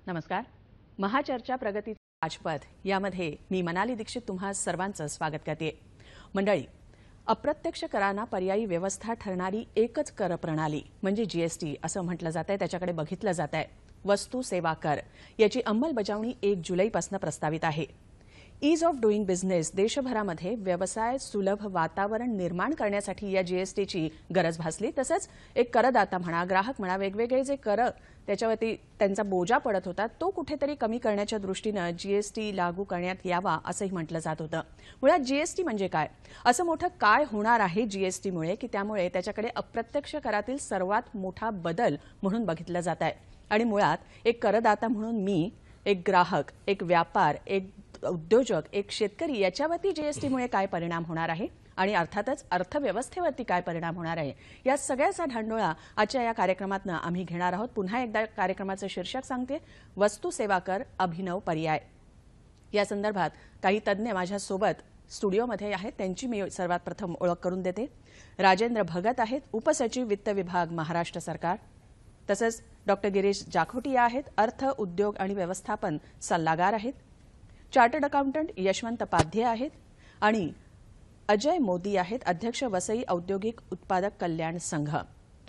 नमस्कार. महाचर्चा प्रगती राजपथ यामध्ये मी मनाली दीक्षित तुम्हा सर्वांचं स्वागत करते. मंडळी, अप्रत्यक्ष करांना पर्यायी व्यवस्था ठरणारी एकच कर प्रणाली म्हणजे जीएसटी असं म्हटलं जातंय, त्याच्याकडे बघितलं जातंय. वस्तू सेवा कर याची अंमलबजावणी 1 जुलैपासून प्रस्तावित आहे. ईज ऑफ डुईंग बिझनेस देशभरामध्ये व्यवसाय सुलभ वातावरण निर्माण करण्यासाठी या जीएसटीची गरज भासली. तसंच एक करदाता म्हणा, ग्राहक म्हणा, वेगवेगळे जे कर त्याच्यावरती त्यांचा बोजा पडत होता तो कुठेतरी कमी करण्याच्या दृष्टीनं जीएसटी लागू करण्यात यावा असंही म्हटलं जात होतं. मुळात जीएसटी म्हणजे काय, असं मोठं काय होणार आहे जीएसटीमुळे की त्यामुळे त्याच्याकडे अप्रत्यक्ष करातील सर्वात मोठा बदल म्हणून बघितलं जात आहे. आणि मुळात एक करदाता म्हणून मी, एक ग्राहक, एक व्यापार, एक उद्योजक, एक शेतकरी याच्यावरती जीएसटीमुळे काय परिणाम होणार आहे आणि अर्थातच अर्थव्यवस्थेवरती काय परिणाम होणार आहे, या सगळ्याचा ढांडोळा आजच्या या कार्यक्रमातनं आम्ही घेणार आहोत. पुन्हा एकदा कार्यक्रमाचं शीर्षक सांगते, वस्तू सेवा कर अभिनव पर्याय. या संदर्भात काही तज्ज्ञ माझ्यासोबत स्टुडिओमध्ये आहेत, त्यांची मी सर्वात प्रथम ओळख करून देते. राजेंद्र भगत आहेत, उपसचिव वित्त विभाग, महाराष्ट्र सरकार. तसंच डॉक्टर गिरीश जाखोटिया आहेत, अर्थ, उद्योग आणि व्यवस्थापन सल्लागार आहेत. चार्टर्ड अकाउंटंट यशवंत पाध्ये आहेत आणि अजय मोदी आहेत, अध्यक्ष वसई औद्योगिक उत्पादक कल्याण संघ.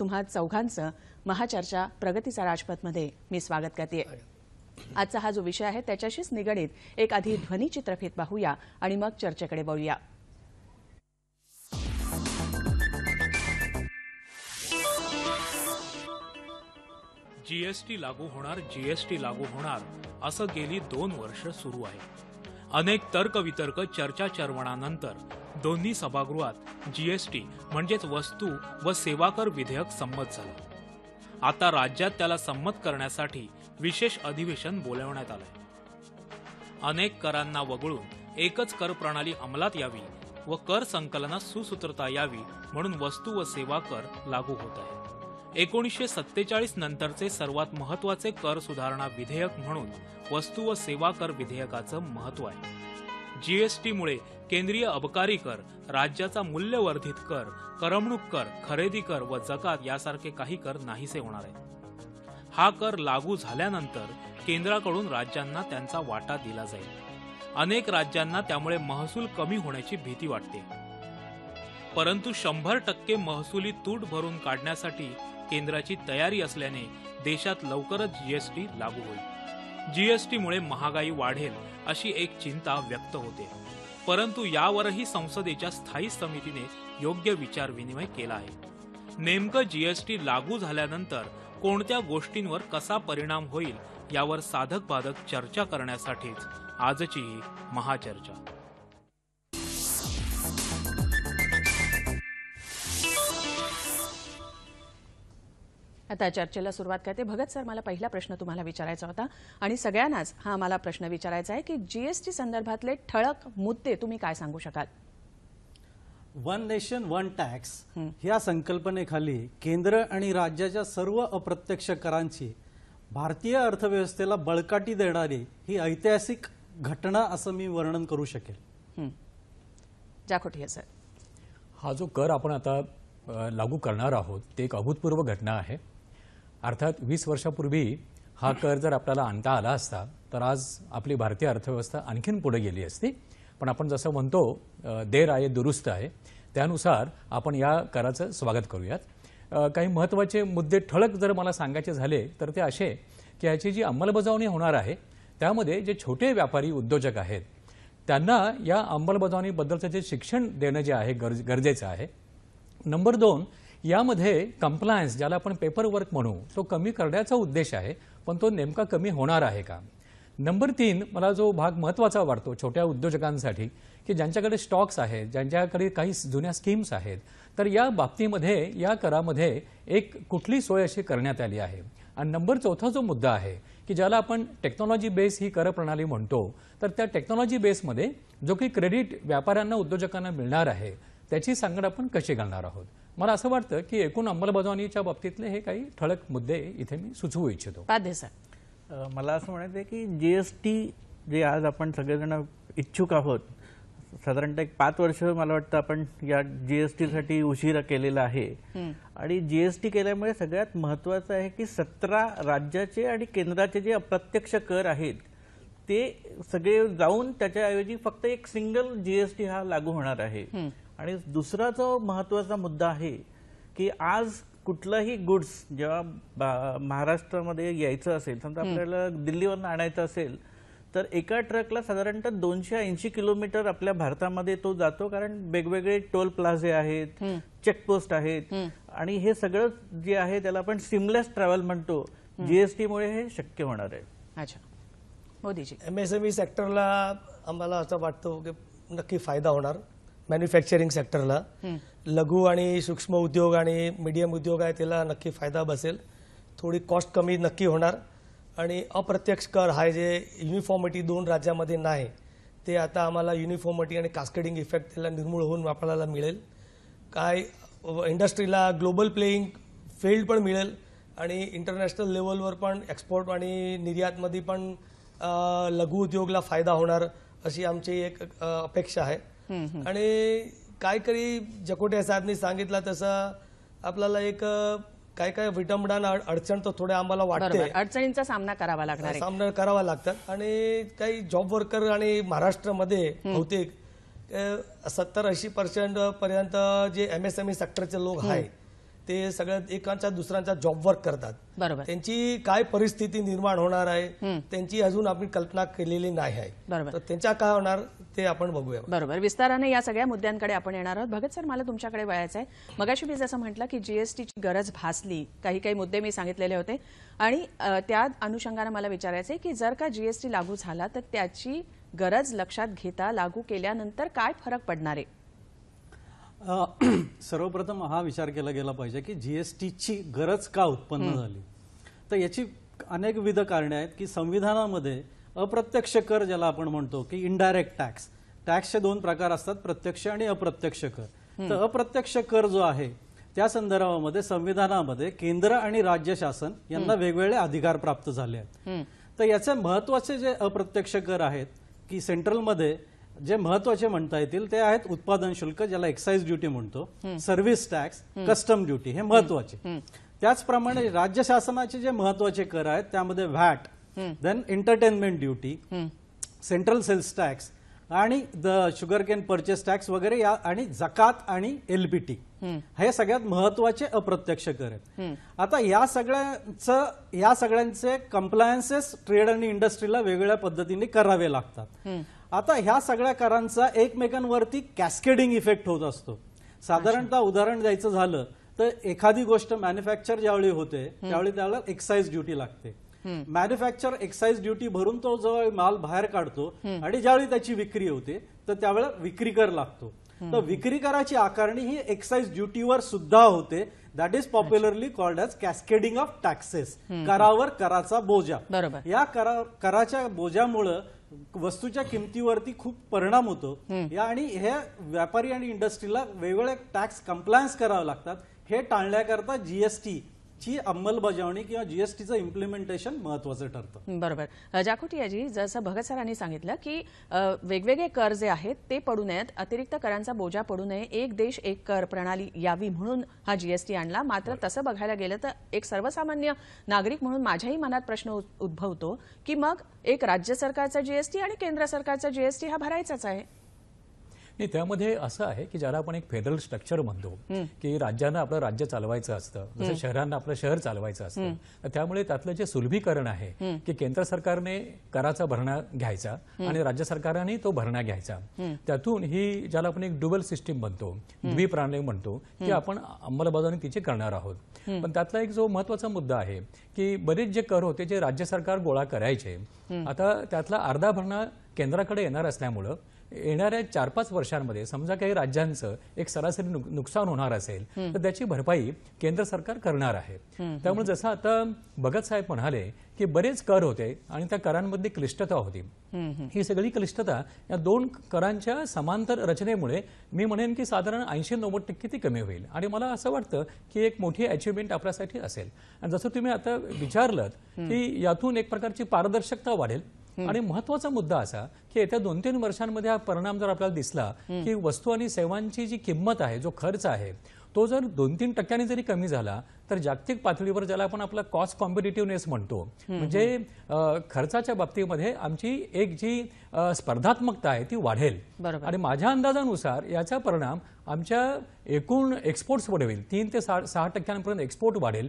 तुम्हा चौघांचं महाचर्चा प्रगतीचा राजपथमध्ये मी स्वागत करते. आजचा हा जो विषय आहे त्याच्याशीच निगडीत एक आधी ध्वनिचित्रफित पाहूया आणि मग चर्चेकडे वळूया. जीएसटी लागू होणार असं गेली 2 वर्ष सुरू आहे. अनेक तर्कवितर्क चर्चा चर्वणानंतर दोन्ही सभागृहात जीएसटी म्हणजेच वस्तू व सेवा कर विधेयक संमत झालं. आता राज्यात त्याला संमत करण्यासाठी विशेष अधिवेशन बोलावण्यात आलंय. अनेक करांना वगळून एकच कर प्रणाली अंमलात यावी व कर संकलनात सुसूत्रता यावी म्हणून वस्तू व सेवा कर लागू होत आहे. 1947 नंतरचे सर्वात महत्वाचे कर सुधारणा विधेयक म्हणून वस्तू व सेवा कर विधेयकाचं महत्व आहे. जीएसटीमुळे केंद्रीय अबकारी कर, राज्याचा मूल्यवर्धित कर, करमणूक कर, खरेदी कर व जकात यासारखे काही कर नाहीसे होणार आहेत. हा कर लागू झाल्यानंतर केंद्राकडून राज्यांना त्यांचा वाटा दिला जाईल. अनेक राज्यांना त्यामुळे महसूल कमी होण्याची भीती वाटते. परंतु 100% महसुली तूट भरून काढण्यासाठी केंद्राची तयारी असल्याने देशात लवकरच जीएसटी लागू होईल. जीएसटीमुळे महागाई वाढेल अशी एक चिंता व्यक्त होते. परंतु यावरही संसदेच्या स्थायी समितीने योग्य विचारविनिमय केला आहे. नेमकं जीएसटी लागू झाल्यानंतर कोणत्या गोष्टींवर कसा परिणाम होईल यावर साधक बाधक चर्चा करण्यासाठीच आजची ही महाचर्चा. आता चर्चेला सुरुवात करते. भगत सर, मला पहिला प्रश्न तुम्हाला विचारायचा होता आणि सगळ्यांनाच हा मला प्रश्न विचारायचा आहे की जीएसटी संदर्भातले ठळक मुद्दे तुम्ही काय सांगू शकाल? वन नेशन वन टॅक्स या संकल्पनेखाली केंद्र आणि राज्याच्या सर्व अप्रत्यक्ष करांची भारतीय अर्थव्यवस्थेला बळकाटी देणारी ही ऐतिहासिक घटना असं मी वर्णन करू शकेल. जाखोटिया सर, हा जो कर आपण आता लागू करणार आहोत ते एक अभूतपूर्व घटना आहे. अर्थात 20 वर्षापूर्वी हा कर जर आपल्याला आणता आला असता तर आज आपली भारतीय अर्थव्यवस्था आणखीन पुढे गेली असती. पण आपण जसं म्हणतो देर आहे दुरुस्त आहे, त्यानुसार आपण या कराचं स्वागत करूयात. काही महत्त्वाचे मुद्दे ठळक जर मला सांगायचे झाले तर ते असे की याची जी अंमलबजावणी होणार आहे त्यामध्ये जे छोटे व्यापारी उद्योजक आहेत त्यांना या अंमलबजावणीबद्दलचं जे शिक्षण देणं जे आहे गरजेचं आहे. नंबर 2, यामध्ये कंप्लायन्स ज्याला आपण पेपर वर्क म्हणू तो कमी करण्याचा उद्देश आहे, पण तो नेमका कमी होणार आहे का? नंबर 3, मला जो भाग महत्त्वाचा वाटतो छोट्या उद्योजकांसाठी की ज्यांच्याकडे स्टॉक्स आहेत, ज्यांच्याकडे काही जुन्या स्कीम्स आहेत, तर या बाबतीमध्ये या करामध्ये एक कुठली सोय अशी करण्यात आली आहे. आणि नंबर 4 जो मुद्दा आहे की ज्याला आपण टेक्नॉलॉजी बेस ही कर प्रणाली म्हणतो, तर त्या टेक्नॉलॉजी बेसमध्ये जो काही क्रेडिट व्यापाऱ्यांना उद्योजकांना मिळणार आहे त्याची सांगड आपण कशी घालणार आहोत. मला असं वाटतं की एकूण अंमलबजावणीच्या बाबतीतले हे काही ठळक मुद्दे इथे मी सुचवू इच्छितो. पाध्ये सर, मला असं म्हणायचं आहे की जीएसटी जे आज आपण सगळेजण इच्छुक आहोत साधारणतः एक 5 वर्ष मला वाटतं आपण या जीएसटी साठी उशिरा केलेला आहे. आणि जीएसटी केल्यामुळे सगळ्यात महत्त्वाचं आहे की 17 राज्याचे आणि केंद्राचे जे अप्रत्यक्ष कर आहेत ते सगळे जाऊन त्याच्याऐवजी फक्त एक सिंगल जीएसटी हा लागू होणार आहे. आणि दुसरा जो महत्त्वाचा मुद्दा आहे की आज कुठलाही गुड्स जेव्हा महाराष्ट्रामध्ये यायचं असेल, समजा आपल्याला दिल्लीवरून आणायचं असेल तर एका ट्रकला साधारणतः 280 किलोमीटर आपल्या भारतामध्ये तो जातो, कारण वेगवेगळे टोल प्लाझे आहेत, चेकपोस्ट आहेत आणि हे सगळं जे आहे त्याला आपण सिमलेस ट्रॅव्हल म्हणतो. जीएसटी मुळे हे शक्य होणार आहे. अच्छा, मोदीजी. MSME सेक्टरला आम्हाला असं वाटतं की नक्की फायदा होणार. मॅन्युफॅक्चरिंग सेक्टरला, लघु आणि सूक्ष्म उद्योग आणि मीडियम उद्योग आहे त्याला नक्की फायदा बसेल. थोडी कॉस्ट कमी नक्की होणार. आणि अप्रत्यक्ष कर हा जे युनिफॉर्मिटी 2 राज्यामध्ये नाही ते आता आम्हाला युनिफॉर्मिटी आणि कास्केडिंग इफेक्ट त्याला निर्मूळ होऊन आपल्याला मिळेल. काय इंडस्ट्रीला ग्लोबल प्लेइंग फील्ड पण मिळेल आणि इंटरनॅशनल लेवलवर पण एक्सपोर्ट आणि निर्यातमध्ये पण लघु उद्योगला फायदा होणार अशी आमची एक अपेक्षा आहे. आणि काहीतरी जकोटे साहेबांनी सांगितलं तसं आपल्याला एक काय काय विटंबना अडचण तर थोड्या आम्हाला वाटते, अडचणींचा सामना करावा लागणार आहे. सामना करावा लागतात. आणि काही जॉब वर्कर आणि महाराष्ट्रामध्ये बहुतेक 70-80% पर्यंत जे MSME सेक्टरचे लोक आहे ते सगळ्यात एकांच्या दुसऱ्यांचा जॉब वर्क करतात. बरोबर. त्यांची काय परिस्थिती निर्माण होणार आहे त्यांची अजून आपण कल्पना केलेली नाही आहे. बरोबर. तर त्यांच्या काय होणार ते आपण बघूया. बरोबर, विस्ताराने या सगळ्या मुद्द्यांकडे आपण येणार आहोत. भगत सर, मला तुमच्याकडे वळायचं आहे. मगाशी मी जसं म्हटलं की जीएसटीची गरज भासली, काही काही मुद्दे मी सांगितलेले होते आणि त्या अनुषंगाने मला विचारायचं आहे की जर का जीएसटी लागू झाला तर त्याची गरज लक्षात घेता लागू केल्यानंतर काय फरक पडणार आहे? सर्वप्रथम हा विचार केला गेला पाहिजे की जीएसटीची गरज का उत्पन्न झाली. तर याची अनेकविध कारणे आहेत की संविधानामध्ये अप्रत्यक्ष कर ज्याला आपण म्हणतो की इनडायरेक्ट टॅक्स, टॅक्सचे 2 प्रकार असतात, प्रत्यक्ष आणि अप्रत्यक्ष कर. तर अप्रत्यक्ष कर जो आहे त्या संदर्भामध्ये संविधानामध्ये केंद्र आणि राज्य शासन यांना वेगवेगळे अधिकार प्राप्त झाले आहेत. तर याचे महत्वाचे जे अप्रत्यक्ष कर आहेत की सेंट्रलमध्ये जे महत्वाचे म्हणता येतील ते आहेत उत्पादन शुल्क ज्याला एक्साइज ड्युटी म्हणतो, सर्व्हिस टॅक्स, कस्टम ड्युटी, हे महत्वाचे. त्याचप्रमाणे राज्य शासनाचे जे महत्वाचे कर आहेत त्यामध्ये VAT, then entertainment duty, central sales tax आणि the sugar cane purchase tax वगैरे या आणि जकात आणि LPT हे सगळ्यात महत्वाचे अप्रत्यक्ष कर आहेत. आता या सगळ्यांचे कंप्लायन्सेस ट्रेड आणि इंडस्ट्रीला वेगवेगळ्या पद्धतीने करावे लागतात. आता ह्या सगळ्या करांचा एकमेकांवरती कॅस्केडिंग इफेक्ट होत असतो. साधारणतः उदाहरण द्यायचं झालं तर एखादी गोष्ट मॅन्युफॅक्चर ज्यावेळी होते त्यावेळी त्याला एक्साइज ड्युटी लागते. मॅन्युफॅक्चर एक्साइज ड्युटी भरून तो जेव्हा माल बाहेर काढतो आणि ज्यावेळी त्याची विक्री होते तर त्यावेळेला विक्री कर लागतो. तर विक्री कराची आकारणी ही एक्साइज ड्युटीवर सुद्धा होते. That is popularly called as cascading of taxes. करावर कराचा बोजा. या कराच्या बोजामुळे वस्तूच्या किमतीवरती खूप परिणाम होतो आणि हे व्यापारी आणि इंडस्ट्रीला वेगवेगळे टॅक्स कंप्लायन्स करावे लागतात. हे टाळण्याकरता जीएसटी ची अंमलबजावणी किंवा जीएसटीचं इम्प्लिमेंटेशन महत्वाचं ठरतं. बरोबर. जाखोटियाजी, जसं भगत सरांनी सांगितलं की वेगवेगळे कर जे आहेत ते पडू नयेत, अतिरिक्त करांचा बोजा पडू नये, एक देश एक कर प्रणाली यावी म्हणून हा जीएसटी आणला. मात्र तसं बघायला गेलं तर एक सर्वसामान्य नागरिक म्हणून माझ्याही मनात प्रश्न उद्भवतो की मग एक राज्य सरकारचा जीएसटी आणि केंद्र सरकारचा जीएसटी हा भरायचाच आहे. नाही, त्यामध्ये असं आहे की ज्याला आपण एक फेडरल स्ट्रक्चर म्हणतो की राज्यांना आपलं राज्य चालवायचं असतं, जसं शहरांना आपलं शहर चालवायचं असतं. त्यामुळे त्यातलं जे सुलभीकरण आहे की केंद्र सरकारने कराचा भरणा घ्यायचा आणि राज्य सरकारने तो भरणा घ्यायचा, त्यातून ही ज्याला आपण एक डुबल सिस्टीम म्हणतो, द्विप्रणाली म्हणतो, की आपण अंमलबजावणी तिची करणार आहोत. पण त्यातला एक जो महत्वाचा मुद्दा आहे की बरेच जे कर होते जे राज्य सरकार गोळा करायचे, आता त्यातला अर्धा भरणा केंद्राकडे येणार असल्यामुळं येणाऱ्या 4-5 वर्षांमध्ये समजा काही राज्यांचं एक सरासरी नुकसान होणार असेल तर त्याची भरपाई केंद्र सरकार करणार आहे. त्यामुळे जसं आता भगत साहेब म्हणाले की बरेच कर होते आणि त्या करांमध्ये क्लिष्टता होती, ही सगळी क्लिष्टता या 2 करांच्या समांतर रचनेमुळे मी म्हणेन की साधारण 80-90% ती कमी होईल. आणि मला असं वाटतं की एक मोठी अचिव्हमेंट आपल्यासाठी असेल. आणि जसं तुम्ही आता विचारलं की यातून एक प्रकारची पारदर्शकता वाढेल, आणि महत्वाचा मुद्दा असा की येत्या 2-3 वर्षांमध्ये हा परिणाम जर आपल्याला दिसला की वस्तू आणि सेवांची जी किंमत आहे, जो खर्च आहे, तो जर 2-3 टक्क्यांनी जरी कमी झाला तर जागतिक पातळीवर ज्याला आपण आपला कॉस्ट कॉम्पिटिटिव्हनेस म्हणतो, म्हणजे खर्चाच्या बाबतीमध्ये आमची एक जी स्पर्धात्मकता आहे ती वाढेल. आणि माझ्या अंदाजानुसार याचा परिणाम आमच्या एकूण एक्सपोर्ट्सवर होईल. 3 ते 6 टक्क्यांपर्यंत एक्सपोर्ट वाढेल.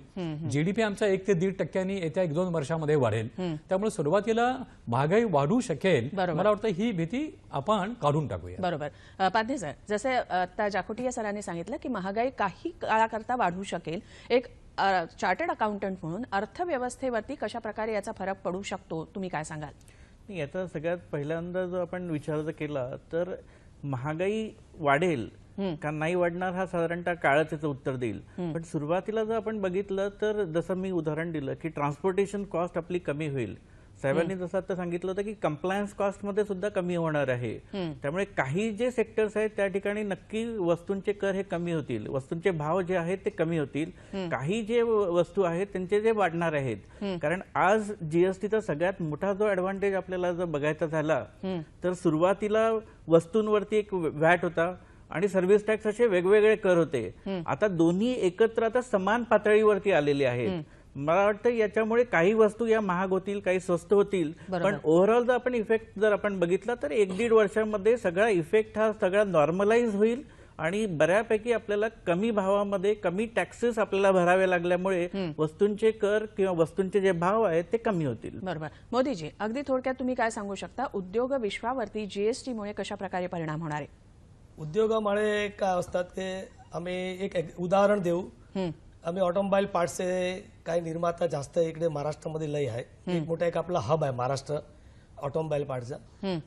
जीडीपी आमचा 1 ते 1.5 टक्क्यांनी येत्या 1-2 वर्षामध्ये वाढेल. त्यामुळे सुरुवातीला महागाई वाढू शकेल. मला वाटतं ही भीती आपण काढून टाकूया. बरोबर. पाध्ये सर, जसे आता जाखोटिया सरांनी सांगितलं की महागाई काही काळाकरता वाढू शकेल, एक चार्टर्ड अकाउंटंट म्हणून अर्थव्यवस्थेवरती कशा प्रकारे याचा फरक पडू शकतो, तुम्ही काय सांगाल? नाही, याचा सगळ्यात पहिल्यांदा जो आपण विचार जर केला तर महागाई वाढेल का नाही वाढणार हा साधारणतः काळच याचं उत्तर देईल. पण सुरुवातीला जर आपण बघितलं तर जसं मी उदाहरण दिलं की ट्रान्सपोर्टेशन कॉस्ट आपली कमी होईल. साहेबांनी जसं आता सांगितलं होतं की कंप्लायन्स कॉस्ट मध्ये सुद्धा कमी होणार आहे. त्यामुळे काही जे सेक्टर्स आहेत त्या ठिकाणी नक्की वस्तूंचे कर हे कमी होतील, वस्तूंचे भाव जे आहेत ते कमी होतील. काही जे वस्तू आहेत त्यांचे जे वाढणार आहेत, कारण आज जीएसटीचा सगळ्यात मोठा जो ऍडव्हान्टेज आपल्याला जर बघायचा झाला तर सुरुवातीला वस्तूंवरती एक व्हॅट होता आणि सर्व्हिस टॅक्स असे वेगवेगळे कर होते. आता दोन्ही एकत्र आता समान पातळीवरती आलेले आहेत. मला वाटतं याच्यामुळे काही वस्तू या महाग होतील, काही स्वस्त होतील, पण ओव्हरऑल जर आपण इफेक्ट जर आपण बघितला तर 1-1.5 वर्षांमध्ये सगळा इफेक्ट हा सगळा नॉर्मलाइज होईल आणि बऱ्यापैकी आपल्याला कमी भावामध्ये कमी टॅक्सेस आपल्याला भरावे लागल्यामुळे वस्तूंचे कर किंवा वस्तूंचे जे भाव आहेत ते कमी होतील. बरोबर. मोदीजी, अगदी थोडक्यात तुम्ही काय सांगू शकता, उद्योग विश्वावरती जीएसटीमुळे कशा प्रकारे परिणाम होणार आहे? उद्योगामुळे काय असतात की आम्ही एक उदाहरण देऊ. आम्ही ऑटोमोबाईल पार्ट्सचे काही निर्माता जास्त इकडे महाराष्ट्रामध्ये लय आहे. एक मोठा एक आपला हब आहे महाराष्ट्र ऑटोमोबाईल पार्टचा.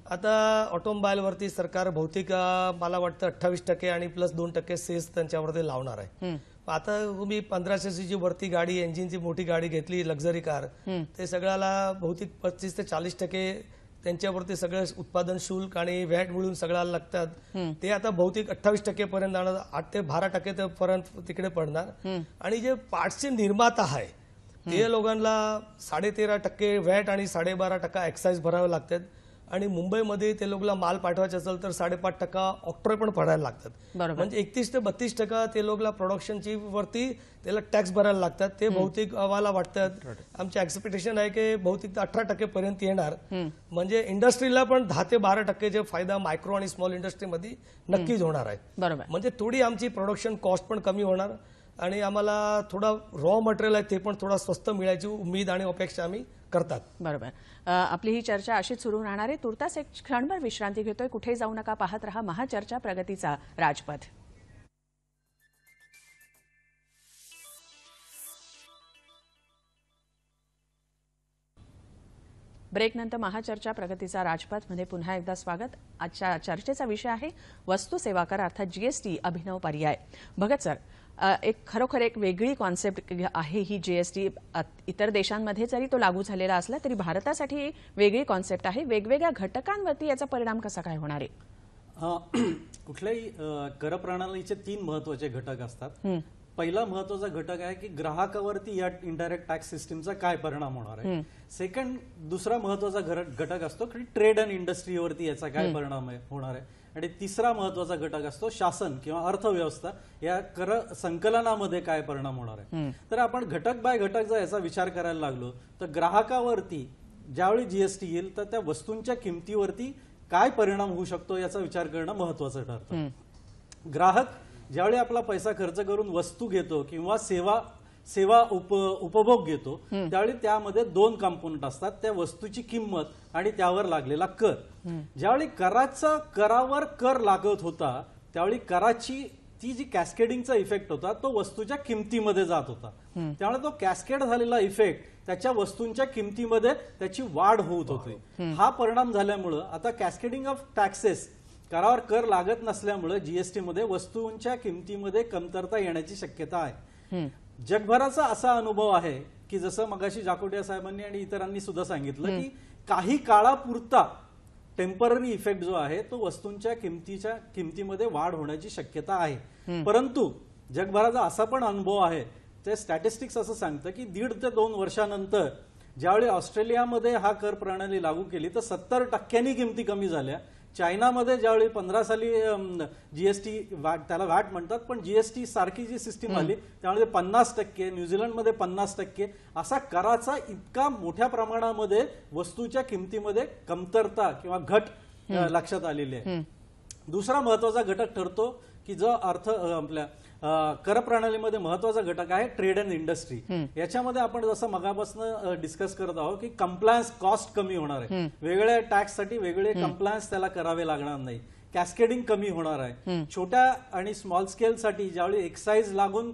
आता ऑटोमोबाईल वरती सरकार बहुतेक मला वाटतं 28% आणि प्लस 2% सेस त्यांच्यावरती लावणार आहे. आता तुम्ही 1500 सीची वरती गाडी, इंजिनची मोठी गाडी घेतली, लक्झरी कार, ते सगळ्याला बहुतेक 25 ते 40% त्यांच्यावरती सगळं उत्पादन शुल्क आणि व्हॅट मिळून सगळ्याला लागतात. ते आता बहुतेक 28% पर्यंत जाणार, 8 ते 12% पर्यंत तिकडे पडणार. आणि जे पार्ट्सचे निर्माता आहे ते लोकांना 13.5% व्हॅट आणि 12.5% एक्साईज भरावे लागतात. आणि मुंबईमध्ये ते लोकांना माल पाठवायचा असेल तर 5.5% ऑक्ट्रॉय पण भरायला लागतात. म्हणजे 31 ते 32% ते लोकांना प्रोडक्शनची वरती त्याला टॅक्स भरायला लागतात. ते बहुतेक आम्हाला वाटतं, आमचे एक्सपेक्टेशन आहे की बहुतेक 18% पर्यंत येणार. म्हणजे इंडस्ट्रीला पण 10 ते 12% जे फायदा मायक्रो आणि स्मॉल इंडस्ट्रीमध्ये नक्कीच होणार आहे. म्हणजे थोडी आमची प्रोडक्शन कॉस्ट पण कमी होणार आणि आम्हाला थोडा रॉ मटेरियल आहे ते पण थोडा स्वस्त मिळायची उमेद आणि अपेक्षा आम्ही करतात. बरोबर. आपली ही चर्चा अशीच सुरू राहणार आहे. तुर्तास एक क्षणभर विश्रांती घेतोय. कुठे जाऊ नका, पाहत रहा महाचर्चा प्रगतीचा राजपथ. ब्रेकनंतर महाचर्चा प्रगतीचा राजपथ मध्ये पुन्हा एकदा स्वागत. आजच्या चर्चेचा विषय आहे वस्तू सेवा कर अर्थात जीएसटी अभिनव पर्याय. भगत सर, एक खरोखर एक वेगळी कॉन्सेप्ट आहे ही जीएसटी. इतर देशांमध्ये जरी तो लागू झालेला असला तरी भारतासाठी वेगळी कॉन्सेप्ट आहे. वेगवेगळ्या घटकांवरती याचा परिणाम कसा काय होणार आहे? कुठल्याही कर प्रणालीचे 3 महत्वाचे घटक असतात. पहिला महत्वाचा घटक आहे की ग्राहकावरती या इनडायरेक्ट टॅक्स सिस्टीमचा काय परिणाम होणार आहे. सेकंड, दुसरा महत्वाचा घटक असतो की ट्रेड अँड इंडस्ट्रीवरती याचा काय परिणाम होणार आहे. आणि तिसरा महत्वाचा घटक असतो शासन किंवा अर्थव्यवस्था या कर संकलनामध्ये काय परिणाम होणार आहे. तर आपण घटक बाय घटक जर याचा विचार करायला लागलो तर ग्राहकावरती ज्यावेळी जीएसटी येईल तर त्या वस्तूंच्या किमतीवरती काय परिणाम होऊ शकतो याचा विचार करणं महत्वाचं ठरतं. ग्राहक ज्यावेळी आपला पैसा खर्च करून वस्तू घेतो किंवा सेवा उपभोग घेतो त्यावेळी त्यामध्ये 2 कंपोनंट असतात, त्या वस्तूची किंमत आणि त्यावर लागलेला कर. ज्यावेळी करावर कर लागत होता त्यावेळी कराची ती जी कॅस्केडिंगचा इफेक्ट होता तो वस्तूच्या किमतीमध्ये जात होता. त्यामुळे तो कॅस्केड झालेला इफेक्ट त्याच्या वस्तूंच्या किमतीमध्ये त्याची वाढ होत होती. हा परिणाम झाल्यामुळे आता कॅस्केडिंग ऑफ टॅक्सेस, करावर कर लागत नसल्यामुळे जीएसटी मध्ये वस्तूंच्या किमतीमध्ये कमतरता येण्याची शक्यता आहे. जगभराचा असा अनुभव आहे की जसं मगाशी जाखोटिया साहेबांनी आणि इतरांनी सुद्धा सांगितलं की काही काळापुरता टेम्पररी इफेक्ट जो आहे तो वस्तूंच्या किमतीमध्ये वाढ होण्याची शक्यता आहे. परंतु जगभराचा असा पण अनुभव आहे, ते स्टॅटिस्टिक्स असं सांगतं की 1.5 ते 2 वर्षानंतर ज्यावेळी ऑस्ट्रेलियामध्ये हा कर प्रणाली लागू केली तर 70% किमती कमी झाल्या. चायनामध्ये ज्यावेळी 15 साली जीएसटी त्याला वॅट म्हणतात, पण जीएसटी सारखी जी सिस्टीम आली त्यामध्ये 50%, न्यूझीलंडमध्ये 50%, असा कराचा इतका मोठ्या प्रमाणामध्ये वस्तूच्या किमतीमध्ये कमतरता किंवा घट लक्षात आलेली आहे. दुसरा महत्वाचा घटक ठरतो की जो आपल्या कर प्रणालीमध्ये महत्वाचा घटक आहे ट्रेड अँड इंडस्ट्री. याच्यामध्ये आपण जसं मगापासून डिस्कस करत आहोत की कंप्लायन्स कॉस्ट कमी होणार आहे. वेगळ्या टॅक्ससाठी वेगळे कंप्लायन्स त्याला करावे लागणार नाही. कॅस्केडिंग कमी होणार आहे. छोट्या आणि स्मॉल स्केलसाठी ज्यावेळी एक्साईज लागून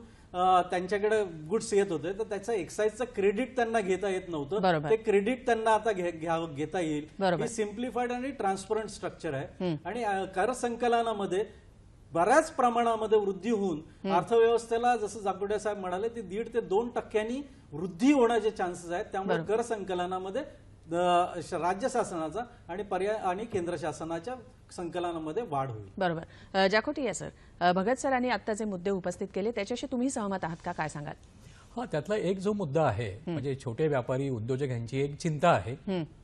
त्यांच्याकडे गुड्स येत होते तर त्याचं एक्साईजचं क्रेडिट त्यांना घेता येत नव्हतं. ते क्रेडिट त्यांना आता घेता येईल. ही सिम्प्लिफाईड आणि ट्रान्सपरंट स्ट्रक्चर आहे. आणि कर संकलनामध्ये बऱ्याच प्रमाणामध्ये वृद्धी होऊन अर्थव्यवस्थेला जसं जागोडे साहेब म्हणाले ते 1.5 ते 2% वृद्धी होण्याचे चान्सेस आहेत. त्यामुळे कर संकलनामध्ये राज्य शासनाचा आणि पर्याय आणि केंद्र शासनाच्या संकलनामध्ये वाढ होईल. बरोबर. जाखोटिया सर, भगत सरांनी आता जे मुद्दे उपस्थित केले त्याच्याशी तुम्ही सहमत आहात का, काय सांगाल? हा, त्यातला एक जो मुद्दा आहे म्हणजे छोटे व्यापारी उद्योजक यांची एक चिंता आहे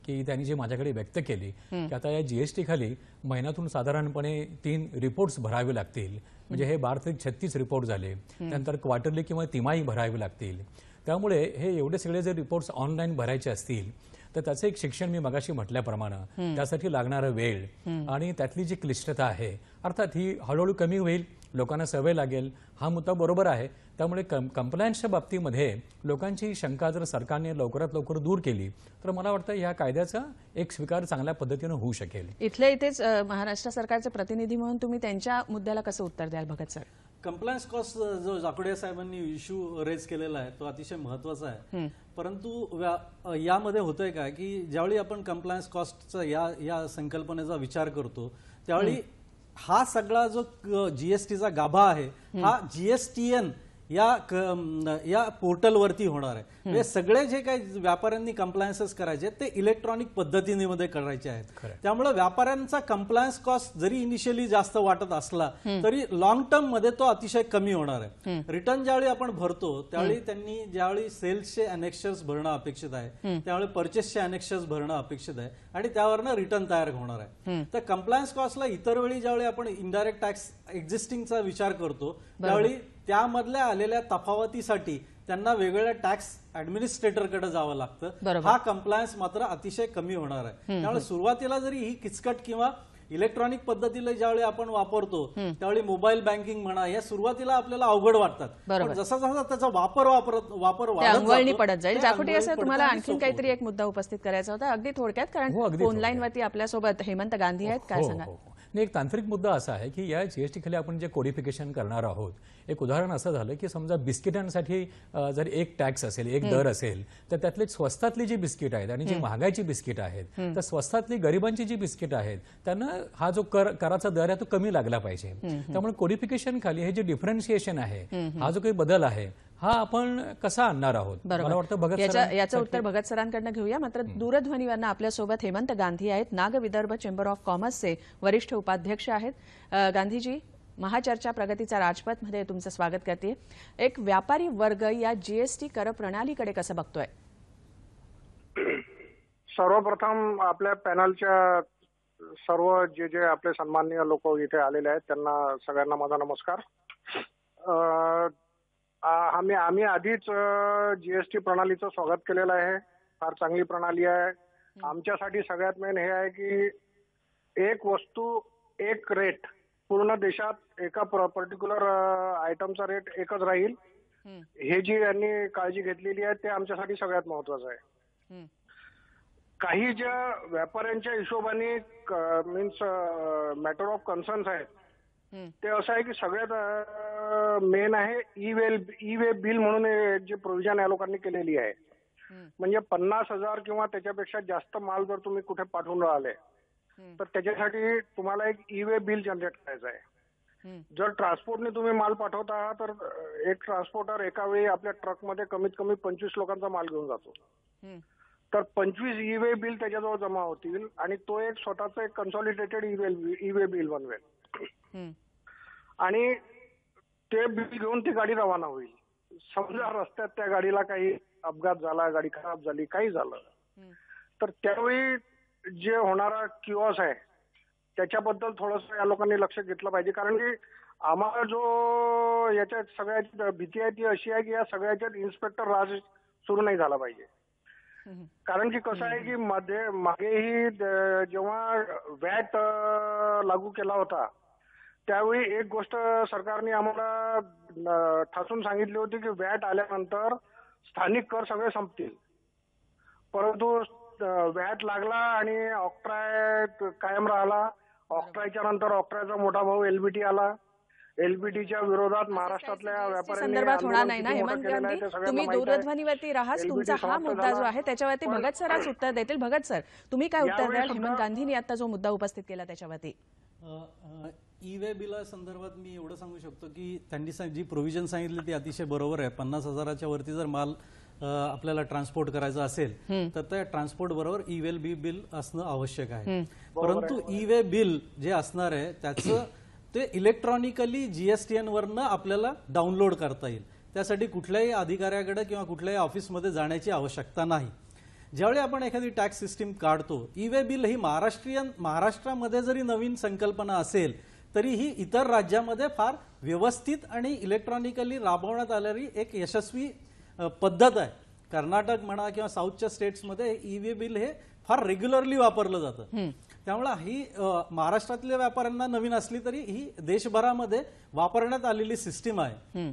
की त्यांनी जी माझ्याकडे व्यक्त केली की आता या जीएसटी खाली महिन्यातून साधारणपणे 3 रिपोर्ट्स भरावे लागतील. म्हणजे हे 12-36 रिपोर्ट झाले. त्यानंतर क्वार्टरली किंवा तिमाही भरावे लागतील. त्यामुळे हे एवढे सगळे जर रिपोर्ट्स ऑनलाईन भरायचे असतील तर त्याचं एक शिक्षण मी मगाशी म्हटल्याप्रमाणे त्यासाठी लागणारा वेळ आणि त्यातली जी क्लिष्टता आहे अर्थात ही हळूहळू कमी होईल, लोकांना सवय लागेल. हा मुद्दा बरोबर आहे. त्यामुळे कंप्लायन्सच्या बाबतीमध्ये लोकांची शंका जर सरकारने लवकरात लवकर दूर केली तर मला वाटतं या कायद्याचा एक स्वीकार चांगल्या पद्धतीने होऊ शकेल. इथेच महाराष्ट्र सरकारचे प्रतिनिधी म्हणून तुम्ही त्यांच्या मुद्द्याला कसं उत्तर द्याल भगत सर? कंप्लायन्स कॉस्ट जो जाकोडिया साहेबांनी इश्यू रेज केलेला आहे तो अतिशय महत्वाचा आहे. परंतु यामध्ये होतंय काय की ज्यावेळी आपण कंप्लायन्स कॉस्टचा या संकल्पनेचा विचार करतो त्यावेळी हा सगळा जो जीएसटीचा गाभा आहे हा जीएसटीएन या पोर्टलवरती होणार आहे. म्हणजे सगळे जे काही व्यापाऱ्यांनी कंप्लायन्सेस करायचे ते इलेक्ट्रॉनिक पद्धतीने करायचे आहेत. त्यामुळे व्यापाऱ्यांचा कंप्लायन्स कॉस्ट जरी इनिशियली जास्त वाटत असला तरी लॉंग टर्म मध्ये तो अतिशय कमी होणार आहे. रिटर्न ज्यावेळी आपण भरतो त्यावेळी त्यांनी ज्यावेळी सेल्सचे अनेक्शर्स भरणं अपेक्षित आहे, त्यावेळी परचेसचे अनेक्शर्स भरणं अपेक्षित आहे आणि त्यावरनं रिटर्न तयार होणार आहे. तर कंप्लायन्स कॉस्टला इतर वेळी ज्यावेळी आपण इनडायरेक्ट टॅक्स एक्झिस्टिंगचा विचार करतो त्यावेळी त्यामधल्या आलेल्या तफावतीसाठी त्यांना वेगवेगळ्या टॅक्स ऍडमिनिस्ट्रेटरकडे जावं लागतं. हा कंप्लायन्स मात्र अतिशय कमी होणार आहे. त्यामुळे सुरुवातीला जरी ही किचकट किंवा इलेक्ट्रॉनिक पद्धतीला ज्यावेळी आपण वापरतो त्यावेळी मोबाईल बँकिंग म्हणा या सुरुवातीला आपल्याला अवघड वाटतात. पण जसा जसा त्याचा वापर अंगवळणी पडत जाईल. जाखोटिया सर, तुम्हाला आणखीन काहीतरी एक मुद्दा उपस्थित करायचा होता अगदी थोडक्यात, कारण फोनलाईन वरती आपल्यासोबत हेमंत गांधी आहेत. काय सांगा? एक तांत्रिक मुद्दा असा आहे की या जीएसटी खाली आपण जे कोडिफिकेशन करणार आहोत, एक उदाहरण असं झालं की समजा बिस्किटांसाठी जर एक टॅक्स असेल, एक दर असेल तर त्यातले स्वस्तातली जी बिस्किट आहेत आणि जी महागाईची बिस्किट आहेत तर स्वस्तातली गरिबांची जी बिस्किट आहेत त्यांना हा जो कराचा दर आहे तो कमी लागला पाहिजे. त्यामुळे कोडिफिकेशन खाली हे जे डिफरन्शिएशन आहे, हा जो काही बदल आहे हा आपण कसा आणणार आहोत? मला वाटतं भगत याचं उत्तर भगत सरांकडनं घेऊया. मात्र दूरध्वनीवरनं आपल्यासोबत हेमंत गांधी आहेत, नाग विदर्भ चेंबर ऑफ कॉमर्सचे वरिष्ठ उपाध्यक्ष आहेत. गांधीजी, महाचर्चा प्रगतीचा राजपथ मध्ये तुमचं स्वागत करते. एक व्यापारी वर्ग या जीएसटी कर प्रणालीकडे कसं बघतोय? सर्वप्रथम आपल्या पॅनलच्या सर्व जे आपले सन्माननीय लोक इथे आलेले आहेत त्यांना सगळ्यांना माझा नमस्कार. आम्ही आधीच जीएसटी प्रणालीचं स्वागत केलेलं आहे. फार चांगली प्रणाली आहे. आमच्यासाठी सगळ्यात मेन हे आहे की एक वस्तू एक रेट, पूर्ण देशात एका पर्टिक्युलर आयटमचा रेट एकच राहील, हे जी यांनी काळजी घेतलेली आहे ते आमच्यासाठी सगळ्यात महत्वाचं आहे. काही ज्या व्यापाऱ्यांच्या हिशोबाने मीन्स मॅटर ऑफ कन्सर्न्स आहेत ते असं आहे की सगळ्यात मेन आहे ई वे बिल म्हणून जे प्रोव्हिजन या लोकांनी केलेली आहे. म्हणजे 50,000 किंवा त्याच्यापेक्षा जास्त माल जर तुम्ही कुठे पाठवून राहिले तर त्याच्यासाठी तुम्हाला एक ई वे बिल जनरेट करायचं आहे. जर ट्रान्सपोर्टने तुम्ही माल पाठवता तर एक ट्रान्सपोर्टर एका वेळी आपल्या ट्रकमध्ये कमीत कमी 25 लोकांचा माल घेऊन जातो. तर 25 ई वे बिल त्याच्याजवळ जमा होतील आणि तो एक स्वतःचं एक कन्सॉलिडेटेड ई वे बिल बनवेल आणि ते बिल घेऊन ती गाडी रवाना होईल. समजा रस्त्यात त्या गाडीला काही अपघात झाला, गाडी खराब झाली, काही झालं, तर त्यावेळी जे होणारा किओस आहे त्याच्याबद्दल थोडंसं या लोकांनी लक्ष घेतलं पाहिजे. कारण की आम्हाला जो याच्यात सगळ्यात भीती आहे ती अशी आहे की या सगळ्याच्यात इन्स्पेक्टर राज सुरू नाही झाला पाहिजे. कारण की कसं आहे की मागेही जेव्हा वॅट लागू केला होता त्यावेळी एक गोष्ट सरकारने आम्हाला ठासून सांगितली होती की वॅट आल्यानंतर स्थानिक कर सगळे संपतील. परंतु वॅट लागला आणि ऑक्ट्राय कायम राहिला. ऑक्ट्रायच्या नंतर ऑक्ट्रायचा मोठा भाऊ एलबीटी आला. एलबीटीच्या विरोधात महाराष्ट्रातल्या व्यापाऱ्यांनी संदर्भात होणार नाही ना आंदोलन हेमंत किती मोठं केलेलं गांधी, आहे ते सगळ्यांना तुम्ही माहित आहे. दूरध्वनीवरती राहा. LBT तुमचा हा समाप्त मुद्दा जो झाला. आहे त्याच्यावरती पण- भगत सरांच उत्तर देतील. भगत सर, तुम्ही काय उत्तर यावेळी द्याल सुद्धा- हेमंत गांधींनी आता जो मुद्दा उपस्थित केला त्याच्यावरती? ई वे बिला संदर्भात मी एवढं सांगू शकतो की त्यांनी जी प्रोव्हिजन सांगितली ती अतिशय बरोबर आहे. 50,000च्या वरती जर माल आपल्याला ट्रान्सपोर्ट करायचा असेल तर त्या ट्रान्सपोर्ट बरोबर ई वे बिल असणं आवश्यक आहे. परंतु ई वे बिल जे असणार आहे त्याचं ते इलेक्ट्रॉनिकली जीएसटीएन वरनं आपल्याला डाउनलोड करता येईल. त्यासाठी कुठल्याही अधिकाऱ्याकडे किंवा कुठल्याही ऑफिसमध्ये जाण्याची आवश्यकता नाही. ज्यावेळी आपण एखादी टॅक्स सिस्टीम काढतो, ई वे बिल ही महाराष्ट्रामध्ये जरी नवीन संकल्पना असेल तरी ही इतर राज्यामध्ये फार व्यवस्थित आणि इलेक्ट्रॉनिकली राबवण्यात आलेली एक यशस्वी पद्धत आहे. कर्नाटक म्हणा किंवा साऊथच्या स्टेट्समध्ये ई वे बिल हे फार रेग्युलरली वापरलं जातं. त्यामुळे ही महाराष्ट्रातल्या व्यापाऱ्यांना नवीन असली तरी ही देशभरामध्ये वापरण्यात आलेली सिस्टीम आहे.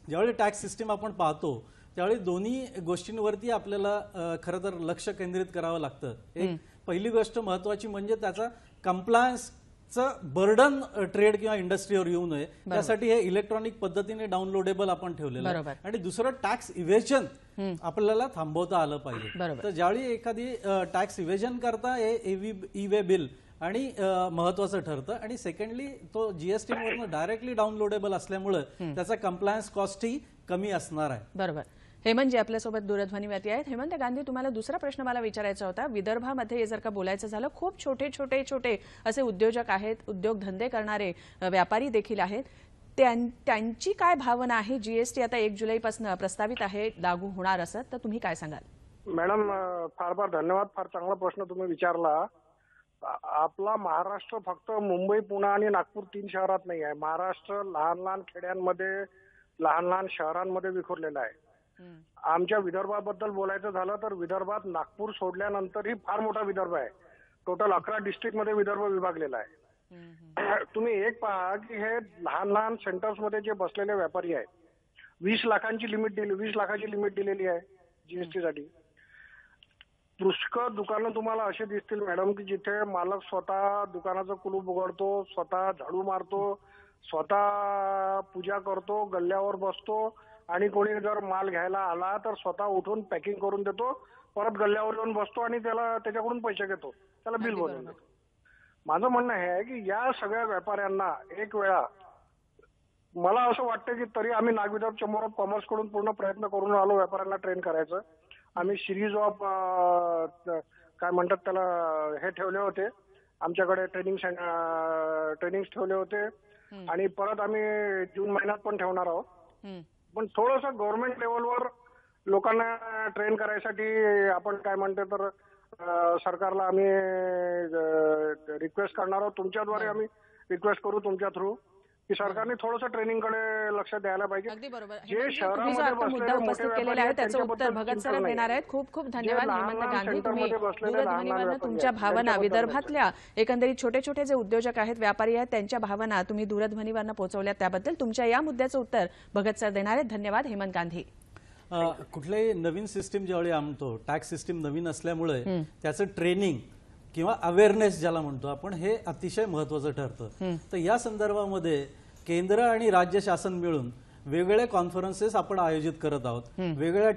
ज्यावेळी टॅक्स सिस्टीम आपण पाहतो त्यावेळी दोन्ही गोष्टींवरती आपल्याला खरं तर लक्ष केंद्रित करावं लागतं. एक पहिली गोष्ट महत्वाची म्हणजे त्याचा कंप्लायन्सचं बर्डन ट्रेड किंवा इंडस्ट्रीवर येऊ नये त्यासाठी हे इलेक्ट्रॉनिक पद्धतीने डाउनलोडेबल आपण ठेवलेलं आहे. आणि दुसरं टॅक्स इव्हेजन आपल्याला थांबवता आलं पाहिजे. तर ज्यावेळी एखादी टॅक्स इव्हेजन करता ई वे बिल आणि महत्वाचं ठरतं. आणि सेकंडली तो जीएसटी वरनं डायरेक्टली डाउनलोडेबल असल्यामुळे त्याचा कंप्लायन्स कॉस्टही कमी असणार आहे. बरोबर. हेमंतजी आपल्यासोबत दूरध्वनीवरती आहेत. हेमंत गांधी, तुम्हाला दुसरा प्रश्न मला विचारायचा होता. विदर्भामध्ये जर का बोलायचं झालं, खूप छोटे छोटे छोटे असे उद्योजक आहेत, उद्योगधंदे करणारे व्यापारी देखील आहेत. त्यांची काय भावना आहे? जीएसटी आता 1 जुलैपासून प्रस्तावित आहे लागू होणार असं, तर तुम्ही काय सांगाल? मॅडम फार फार धन्यवाद. फार चांगला प्रश्न तुम्ही विचारला. आपला महाराष्ट्र फक्त मुंबई, पुणे आणि नागपूर 3 शहरात नाही आहे. महाराष्ट्र लहान लहान खेड्यांमध्ये, लहान लहान शहरांमध्ये विखुरलेला आहे. आमच्या विदर्भाबद्दल बोलायचं झालं तर विदर्भात नागपूर सोडल्यानंतरही फार मोठा विदर्भ आहे. टोटल 11 डिस्ट्रिक्टमध्ये विदर्भ विभागलेला आहे. तुम्ही एक पहा की हे लहान लहान सेंटर्समध्ये जे बसलेले व्यापारी आहेत, 20 लाखाची लिमिट दिलेली आहे जीएसटीसाठी. पुष्कळ दुकानं तुम्हाला असे दिसतील मॅडम की जिथे मालक स्वतः दुकानाचं कुलूप उघडतो, स्वतः झाडू मारतो, स्वतः पूजा करतो, गल्ल्यावर बसतो आणि कोणी जर माल घ्यायला आला तर स्वतः उठून पॅकिंग करून देतो, परत गल्ल्यावर येऊन बसतो आणि त्याच्याकडून पैसे घेतो, त्याला बिल बनवून देतो. माझं म्हणणं हे आहे की या सगळ्या व्यापाऱ्यांना एक वेळा, मला असं वाटतं की तरी आम्ही नागविदर्भ चेंबर ऑफ कॉमर्स कडून पूर्ण प्रयत्न करून आलो व्यापाऱ्यांना ट्रेन करायचं. आम्ही सिरीज ऑफ काय म्हणतात त्याला हे ठेवले होते, आमच्याकडे ट्रेनिंग ठेवले होते आणि परत आम्ही जून महिन्यात पण ठेवणार आहोत. पण थोडंसं गव्हर्नमेंट लेवलवर लोकांना ट्रेन करायसाठी आपण काय म्हणतो तर सरकारला आम्ही रिक्वेस्ट करणार आहोत. तुमच्याद्वारे आम्ही रिक्वेस्ट करू तुमच्या थ्रू की सरकारने थोडंसं ट्रेनिंगकडे लक्ष द्यायला पाहिजे. अगदी बरोबर. जे तुम्ही जो शहरामध्ये आता मुद्दा बसलेले उपस्थित मोठे केलेला आहे व्यापारी त्याचं आहेत, उत्तर भगत सर त्यांच्याबद्दल देणार आहेत. खूप खूप धन्यवाद लहान हेमंत लहान गांधी. तुम्ही सेंटरमध्ये बसलेले लहान लहान दूरध्वनीवरनं व्यापारी तुमच्या आहेत, भावना, त्यांच्याबद्दल विदर्भातल्या एकंदरीत छोटे छोटे जे उद्योजक आहेत, व्यापारी आहेत, त्यांच्या भावना तुम्ही दूरध्वनीवरनं पोहोचवल्या त्याबद्दल तुमच्या या मुद्द्याचं उत्तर भगत सर देणार आहेत. धन्यवाद हेमंत गांधी. कुठल्याही नवीन सिस्टीम ज्यावेळी आणतो, टॅक्स सिस्टीम नवीन असल्यामुळे त्याचं ट्रेनिंग किंवा अवेअरनेस ज्याला म्हणतो आपण, हे अतिशय महत्वाचं ठरतं. तर या संदर्भामध्ये केंद्र आणि राज्य शासन मिळून वेगवेगळे कॉन्फरन्सेस आपण आयोजित करत आहोत. वेगवेगळ्या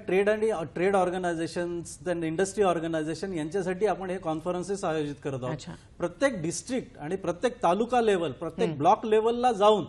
ट्रेड ऑर्गनायझेशन्स, इंडस्ट्री ऑर्गनायझेशन यांच्यासाठी आपण हे कॉन्फरन्सेस आयोजित करत आहोत. प्रत्येक डिस्ट्रिक्ट आणि प्रत्येक तालुका लेवल, प्रत्येक ब्लॉक लेवलला जाऊन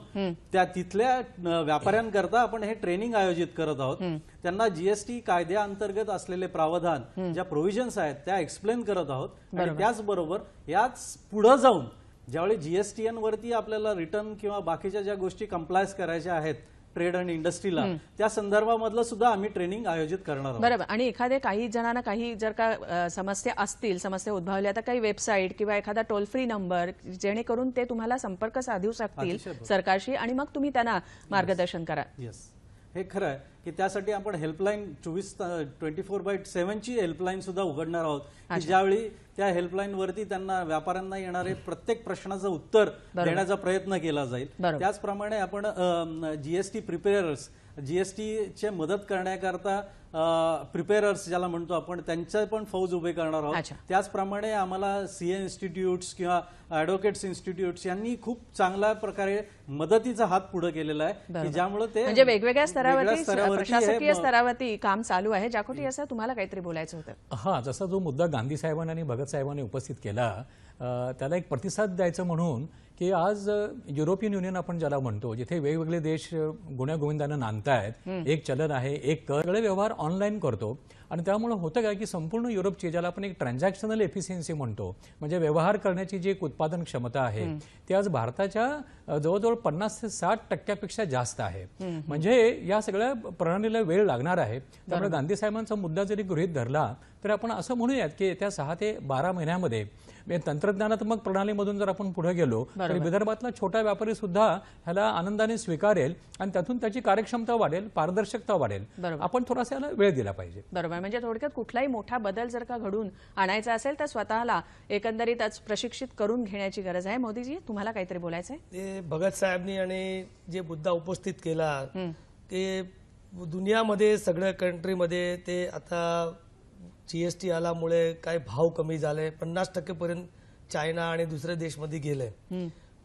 त्या तिथल्या व्यापाऱ्यांकरता आपण हे ट्रेनिंग आयोजित करत आहोत. त्यांना जीएसटी कायद्याअंतर्गत असलेले प्रावधान, ज्या प्रोव्हिजन्स आहेत त्या एक्सप्लेन करत आहोत. आणि त्याचबरोबर याच पुढे जाऊन ज्यावेळी जीएसटीएन वरती आपल्याला रिटर्न किंवा बाकीच्या ज्या गोष्टी कंप्लायन्स करायच्या आहेत ट्रेड आणि इंडस्ट्रीला त्या संदर्भामधलं सुद्धा आम्ही ट्रेनिंग आयोजित करणार आहोत. बरोबर. आणि एखादे काही जणांना काही जर का समस्या असतील, समस्या उद्भवल्या, तर काही वेबसाईट किंवा एखादा टोल फ्री नंबर जेणेकरून ते तुम्हाला संपर्क साधू शकतील सरकारशी आणि मग तुम्ही त्यांना मार्गदर्शन करा. येस, हे खरं आहे की त्यासाठी आपण हेल्पलाईन 24/7ची हेल्पलाईन सुद्धा उघडणार आहोत की ज्यावेळी त्या हेल्पलाईन वरती त्यांना व्यापाऱ्यांना येणारे प्रत्येक प्रश्नाचं उत्तर देण्याचा प्रयत्न केला जाईल. त्याचप्रमाणे आपण जीएसटी प्रिपेअरर्स, जीएसटीचे मदत करण्याकरता प्रिपेअरर्स ज्याला म्हणतो आपण, त्यांच्या पण फौज उभे करणार आहोत. त्याचप्रमाणे आम्हाला सीए इन्स्टिट्यूट्स किंवा ॲडव्होकेट्स इन्स्टिट्यूट्स यांनी खूप चांगल्या प्रकारे मदतीचा हात पुढे केलेला आहे की ज्यामुळे ते म्हणजे वेगवेगळ्या स्तरावरती प्रशासकीय स्तरावरती काम चालू आहे. जाखोटी, असं तुम्हाला काहीतरी बोलायचं होतं? हा, जसा जो मुद्दा गांधी साहेबांनी आणि भगत साहेबांनी उपस्थित केला त्याला एक प्रतिसाद द्यायचं म्हणून की आज युरोपियन युनियन आपण ज्याला म्हणतो, जिथे वेगवेगळे देश गुण्यागोविंदानं नांदतायत, एक चलन आहे, एक कर, सगळे व्यवहार ऑनलाईन करतो आणि त्यामुळे होतं काय की संपूर्ण युरोपची ज्याला आपण एक ट्रान्झॅक्शनल एफिशियन्सी म्हणतो, म्हणजे व्यवहार करण्याची जी एक उत्पादन क्षमता आहे ती आज भारताच्या जवळजवळ 50 ते 60% जास्त आहे. म्हणजे या सगळ्या प्रणालीला वेळ लागणार आहे. त्यामुळे गांधी साहेबांचा मुद्दा जरी गृहीत धरला तर आपण असं म्हणूयात की येत्या 6 ते 12 महिन्यामध्ये तंत्रज्ञानात्मक प्रणालीमधून जर आपण पुढे गेलो तर विदर्भातला छोटा व्यापारी सुद्धा ह्याला आनंदाने स्वीकारेल आणि त्यातून त्याची कार्यक्षमता वाढेल, पारदर्शकता वाढेल. आपण थोडासा याला वेळ दिला पाहिजे. बरोबर. म्हणजे थोडक्यात कुठलाही मोठा बदल जर का घडून आणायचा असेल तर स्वतःला एकंदरीतच प्रशिक्षित करून घेण्याची गरज आहे. मोदीजी, तुम्हाला काहीतरी बोलायचं आहे? ते भगत साहेबांनी आणि जे मुद्दा उपस्थित केला ते दुनियामध्ये सगळ्या कंट्रीमध्ये ते आता जीएसटी आल्यामुळे काय भाव कमी झाले, 50% पर्यंत चायना आणि दुसऱ्या देशमध्ये गेले.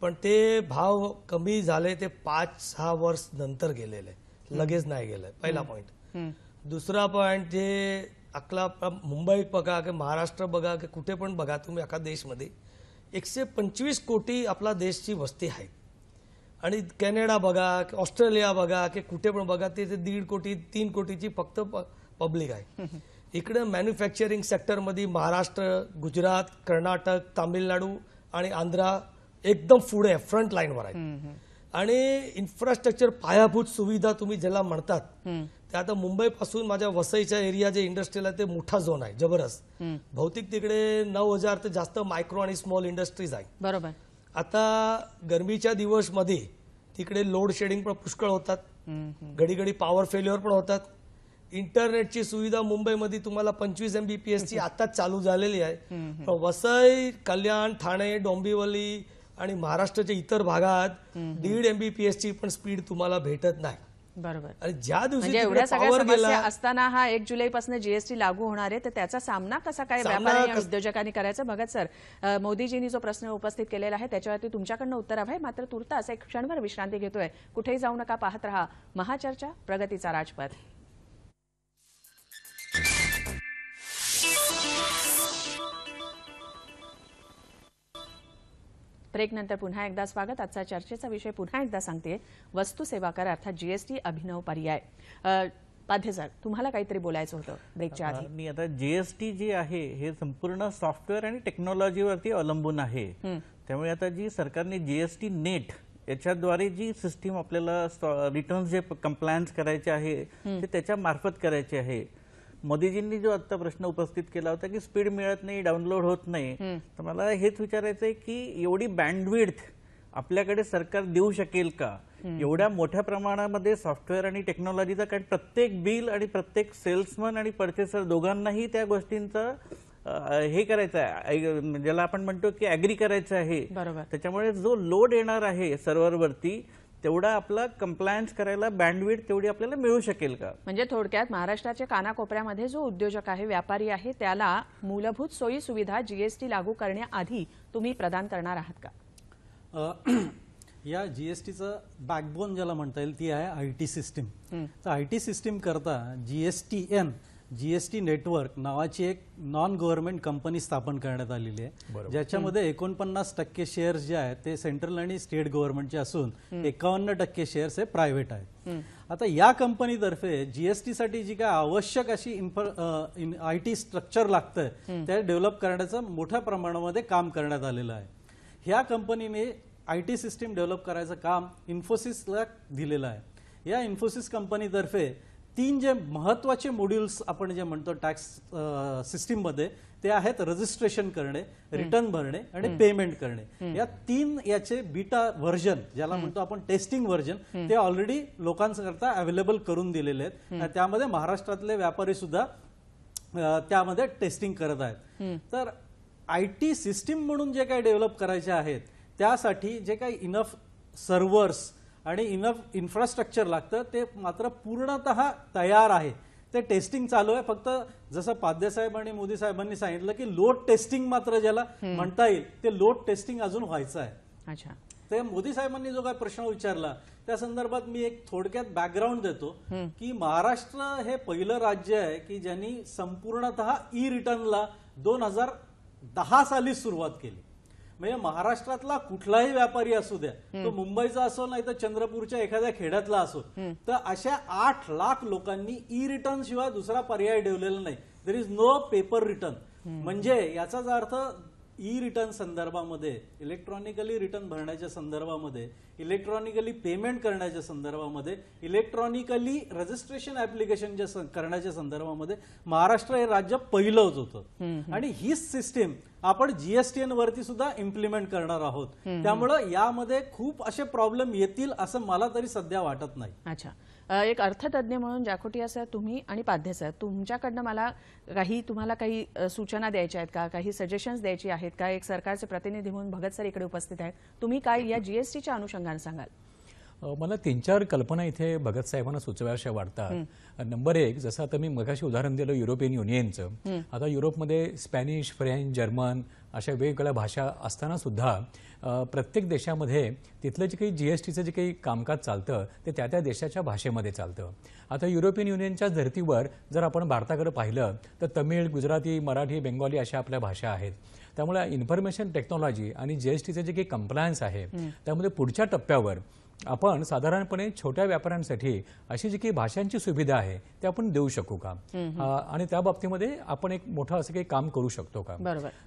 पण ते भाव कमी झाले ते 5-6 वर्ष नंतर गेलेले, लगेच नाही गेले. पहिला पॉइंट. दुसरा पॉइंट, जे आपला मुंबई बघा की महाराष्ट्र बघा की कुठे पण बघा तुम्ही, एका देशमध्ये 125 कोटी आपला देशची वस्ती आहे आणि कॅनडा बघा की ऑस्ट्रेलिया बघा की कुठे पण बघा ते 1.5 कोटी 3 कोटीची फक्त पब्लिक आहे. इकडे मॅन्युफॅक्चरिंग सेक्टरमध्ये महाराष्ट्र, गुजरात, कर्नाटक, तामिळनाडू आणि आंध्रा एकदम पुढे फ्रंट लाईनवर आहे. आणि इन्फ्रास्ट्रक्चर, पायाभूत सुविधा तुम्ही ज्याला म्हणतात ते आता मुंबईपासून माझ्या वसईच्या एरिया जे इंडस्ट्रीला ते मोठा झोन आहे जबरदस्त. बहुतेक तिकडे 9,000 ते जास्त मायक्रो आणि स्मॉल इंडस्ट्रीज आहे. बरोबर. आता गरमीच्या दिवसमध्ये तिकडे लोड शेडिंग पण पुष्कळ होतात, घडी घडी पॉवर फेल्युअर पण होतात. इंटरनेटची सुविधा मुंबईमध्ये तुम्हाला 25 MBPS आताच चालू झालेली आहे. पण वसई, कल्याण, ठाणे, डोंबिवली आणि महाराष्ट्राच्या इतर भागात 1.5 MBPS पण स्पीड तुम्हाला भेटत नाही. बरोबर. आणि ज्या दिवशी एवढ्या सगळ्या पॉवर गेला समस्या असताना हा 1 जुलैपासून जीएसटी लागू होणार आहे, तर त्याचा सामना कसा काय व्यापारी आणि उद्योजकांनी करायचा? भगत सर, मोदीजींनी जो प्रश्न उपस्थित केलेला आहे त्याच्यावरती तुमच्याकडनं उत्तर हवं आहे. मात्र तुर्तास एक क्षणभर विश्रांती घेतोय. कुठेही जाऊ नका, पाहत रहा महाचर्चा, प्रगतीचा राजपथ. ब्रेक नंतर पुन्हा एकदा स्वागत. आजचा चर्चेचा विषय पुन्हा एकदा सांगते, वस्तू सेवा कर अर्थात जीएसटी अभिनव पर्याय. पाध्ये सर, तुम्हाला काहीतरी बोलायचं होतं ब्रेकच्या आधी. मी आता जीएसटी जे आहे हे संपूर्ण सॉफ्टवेअर आणि टेक्नॉलॉजीवरती अवलंबून आहे. त्यामुळे आता जी सरकारने जीएसटी नेट याच्याद्वारे जी सिस्टीम आपल्याला रिटर्न्स जे कंप्लायन्स करायचे आहे ते त्याच्या मार्फत करायचे आहे. मोदीजींनी जो आता प्रश्न उपस्थित केला होता की स्पीड मिळत नाही, डाउनलोड होत नाही, तर मला हेच विचारायचं आहे की एवढी बँडविड्थ आपल्याकडे सरकार देऊ शकेल का? एवढ्या मोठ्या प्रमाणामध्ये सॉफ्टवेअर आणि टेक्नॉलॉजीचा, कारण प्रत्येक बिल आणि प्रत्येक सेल्समन आणि परचेसर दोघांनाही त्या गोष्टींचं हे करायचं आहे, ज्याला आपण म्हणतो की ऍग्री करायचं आहे. त्याच्यामुळे जो लोड येणार आहे सर्व्हरवरती तेवढा आपला कंप्लायन्स करायला बँडविड्थ तेवढी आपल्याला मिळू शकेल का? म्हणजे थोडक्यात महाराष्ट्राच्या कानाकोपऱ्यामध्ये जो उद्योजक आहे, व्यापारी आहे, त्याला मूलभूत सोयी सुविधा जीएसटी लागू करण्याआधी तुम्ही प्रदान करणार आहात का? या जीएसटीचं बॅकबोन ज्याला म्हणता येईल ती आहे आयटी सिस्टीम. तर आयटी सिस्टीम करता जीएसटीएन, जीएसटी नेटवर्क नावाची एक नॉन गव्हर्नमेंट कंपनी स्थापन करण्यात आलेली आहे, ज्याच्यामध्ये 49% शेअर्स जे आहेत ते सेंट्रल आणि स्टेट गव्हर्नमेंटचे असून 51% शेअर्स हे प्रायव्हेट आहेत. आता या कंपनीतर्फे जीएसटी साठी जी काय आवश्यक अशी आयटी स्ट्रक्चर लागतं ते डेव्हलप करण्याचं मोठ्या प्रमाणामध्ये काम करण्यात आलेलं आहे. ह्या कंपनीने आयटी सिस्टीम डेव्हलप करायचं काम इन्फोसिसला दिलेलं आहे. या इन्फोसिस कंपनीतर्फे 3 जे महत्वाचे मॉड्यूल्स आपण जे म्हणतो टॅक्स सिस्टीम मध्ये ते आहेत रजिस्ट्रेशन करणे, रिटर्न भरणे आणि पेमेंट करणे. या 3 याचे बीटा व्हर्जन ज्याला म्हणतो आपण टेस्टिंग व्हर्जन ते ऑलरेडी लोकांकरता अवेलेबल करून दिलेले आहेत. त्यामध्ये महाराष्ट्रातले व्यापारी सुद्धा त्यामध्ये टेस्टिंग करत आहेत. तर IT सिस्टीम म्हणून जे काही डेव्हलप करायचे आहेत त्यासाठी जे काही इनफ सर्व्हर्स आणि इनफ इन्फ्रास्ट्रक्चर लागतं ते मात्र पूर्णतः तयार आहे. ते टेस्टिंग चालू आहे. फक्त जसं पाध्ये आणि मोदी साहेबांनी सांगितलं की लोड टेस्टिंग मात्र ज्याला म्हणता येईल ते लोड टेस्टिंग अजून व्हायचं आहे. अच्छा. ते मोदी साहेबांनी जो काही प्रश्न विचारला त्या संदर्भात मी एक थोडक्यात बॅकग्राऊंड देतो की महाराष्ट्र हे पहिलं राज्य आहे की ज्यांनी संपूर्णतः ई रिटर्नला 2010 साली सुरुवात केली. म्हणजे महाराष्ट्रातला कुठलाही व्यापारी असू द्या, तो मुंबईचा असो नाही तर चंद्रपूरच्या एखाद्या खेड्यातला असो, तर अशा 8 लाख लोकांनी ई रिटर्न शिवाय दुसरा पर्याय ठेवलेला नाही. There is no paper return. म्हणजे याचाच अर्थ ई रिटर्न संदर्भामध्ये, इलेक्ट्रॉनिकली रिटर्न भरण्याच्या संदर्भामध्ये, इलेक्ट्रॉनिकली पेमेंट करण्याच्या संदर्भामध्ये, इलेक्ट्रॉनिकली रजिस्ट्रेशन ऍप्लिकेशन करण्याच्या संदर्भामध्ये महाराष्ट्र हे राज्य पहिलंच होतं. आणि हीच सिस्टीम आपण जीएसटीएन वरती सुद्धा इम्प्लिमेंट करणार आहोत. त्यामुळे यामध्ये खूप असे प्रॉब्लेम येतील असं मला तरी सध्या वाटत नाही. अच्छा. एक अर्थतज्ञ म्हणून जाखोटिया सर, तुम्ही आणि पाध्ये सर, तुमच्याकडनं मला तुम्हाला काही सूचना द्यायच्या आहेत का, काही सजेशन्स द्यायची आहेत का? एक सरकारचे प्रतिनिधी म्हणून भगत सर इकडे उपस्थित आहेत, तुम्ही काय या जीएसटीच्या अनुषंगाने सांगाल? मला 3-4 कल्पना इथे भगत साहेबांना सुचवाव्याशा वाटतात. नंबर 1, जसं आता मी मगाशी उदाहरण दिलं युरोपियन युनियनचं. आता युरोपमध्ये स्पॅनिश, फ्रेंच, जर्मन अशा वेगवेगळ्या भाषा असताना सुद्धा प्रत्येक देशामध्ये तिथलं जे काही जीएसटीचं जे काही कामकाज चालतं ते त्या त्या देशाच्या भाषेमध्ये चालतं. आता युरोपियन युनियनच्या धर्तीवर जर आपण भारताकडे पाहिलं तर तमिळ, गुजराती, मराठी, बेंगॉली अशा आपल्या भाषा आहेत. त्यामुळे इन्फॉर्मेशन टेक्नॉलॉजी आणि जीएसटीचे जे काही कंप्लायन्स आहे त्यामध्ये पुढच्या टप्प्यावर आपण साधारणपणे छोट्या व्यापाऱ्यांसाठी अशी जी काही भाषांची सुविधा आहे ते आपण देऊ शकू का, आणि त्या बाबतीमध्ये आपण एक मोठं असं काही काम करू शकतो का?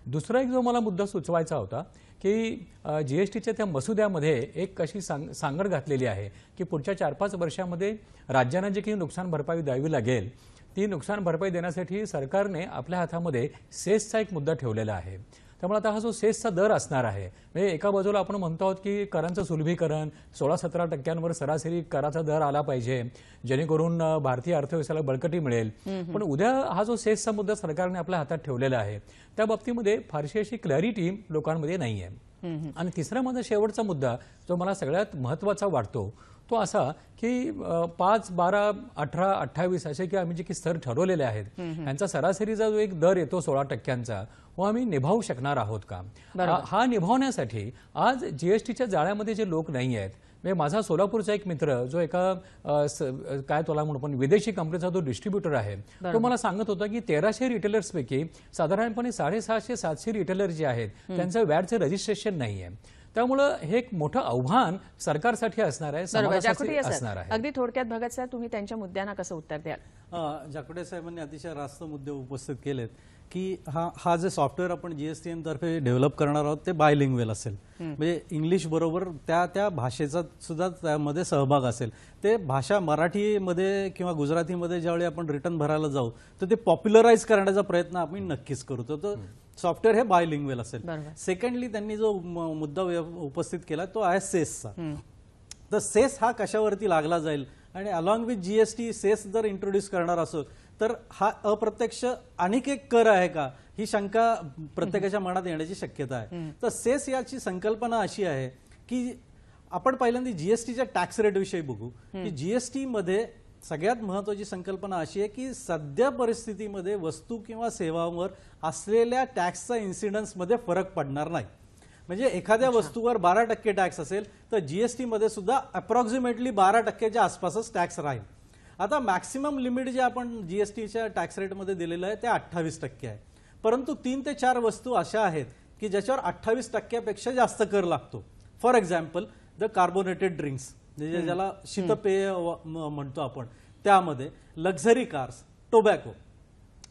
दुसरा एक जो मला मुद्दा सुचवायचा होता की जीएसटीच्या त्या मसुद्यामध्ये एक अशी सांगड घातलेली आहे की पुढच्या 4-5 वर्षामध्ये राज्यांना जे काही नुकसान भरपाई द्यावी लागेल ती नुकसान भरपाई देण्यासाठी सरकारने आपल्या हातामध्ये सेसचा एक मुद्दा ठेवलेला आहे. त्यामुळे आता हा जो सेसचा दर असणार आहे, म्हणजे एका बाजूला आपण म्हणतो आहोत की करांचं सुलभीकरण 16-17% सरासरी कराचा दर आला पाहिजे जेणेकरून भारतीय अर्थव्यवस्थेला बळकटी मिळेल. पण उद्या हा जो सेसचा मुद्दा सरकारने आपल्या हातात ठेवलेला आहे त्या बाबतीमध्ये फारशी अशी क्लॅरिटी लोकांमध्ये नाही आहे. आणि तिसरा माझा शेवटचा मुद्दा जो मला सगळ्यात महत्त्वाचा वाटतो तो असा की 5, 12, 18, 28 असे की आम्ही जे की स्तर ठरवलेले आहेत यांचा सरासरीचा जो एक दर येतो 16% व आम्ही निभावू शकणार आहोत का? हा निभावण्यासाठी आज जीएसटीच्या जाळ्यामध्ये जे लोक नाही आहेत, म्हणजे माझा सोलापूरचा एक मित्र जो एका काय तुला म्हणून पण विदेशी कंपनीचा जो डिस्ट्रीब्युटर आहे तो मला सांगत होता की 1300 रिटेलर्स पैकी साधारणपणे 650-700 रिटेलर जे आहेत त्यांचं व्हॅटचं रजिस्ट्रेशन नाही आहे. त्यामुळे हे एक मोठं आव्हान सरकारसाठी असणार आहे, समाजासाठी असणार आहे. अगदी थोडक्यात भगत साहेब, तुम्ही त्यांच्या मुद्द्यांना कसं उत्तर द्याल? जाखोटे साहेबांनी अतिशय रास्त मुद्दे उपस्थित केलेत की हा जे सॉफ्टवेअर आपण जीएसटीएन तर्फे डेव्हलप करणार आहोत ते बायलिंग्वेल असेल. म्हणजे इंग्लिश बरोबर त्या भाषेचा सुद्धा त्यामध्ये सहभाग असेल. ते भाषा मराठीमध्ये किंवा गुजरातीमध्ये ज्यावेळी आपण रिटर्न भरायला जाऊ तर ते पॉप्युलराइज करण्याचा प्रयत्न आपण नक्कीच करू. तर सॉफ्टवेअर हे बायलिंग्वेल असेल. सेकंडली त्यांनी जो मुद्दा उपस्थित केला तो आहे सेसचा. तर सेस हा कशावरती लागला जाईल आणि अलॉंग विथ जीएसटी सेस जर इंट्रोड्यूस करणार असो तर हा अप्रत्यक्ष आणखी एक कर आहे का, ही शंका प्रत्येकाच्या मनात येण्याची शक्यता आहे. तर सेस याची संकल्पना अशी आहे की आपण पहिल्यांदा जीएसटीच्या टॅक्स रेट विषयी बघू की जीएसटी मध्ये सगळ्यात महत्वाची संकल्पना अशी आहे की सध्या परिस्थितीमध्ये वस्तू किंवा सेवांवर असलेल्या टॅक्सचा इन्सिडन्स मध्ये फरक पडणार नाही. म्हणजे एखाद्या वस्तूवर 12% टॅक्स असेल तर जीएसटी मध्ये सुद्धा अप्रॉक्सिमेटली 12%च्या आसपासच टॅक्स राहील. आता मॅक्सिमम लिमिट जे आपण जीएसटीच्या टॅक्स रेटमध्ये दिलेलं आहे ते 28% आहे. परंतु 3 ते 4 वस्तू अशा आहेत की ज्याच्यावर 28%पेक्षा जास्त कर लागतो. For example the carbonated drinks, ज्याला शीतपेय म्हणतो आपण, त्यामध्ये लक्झरी कार्स, टोबॅको,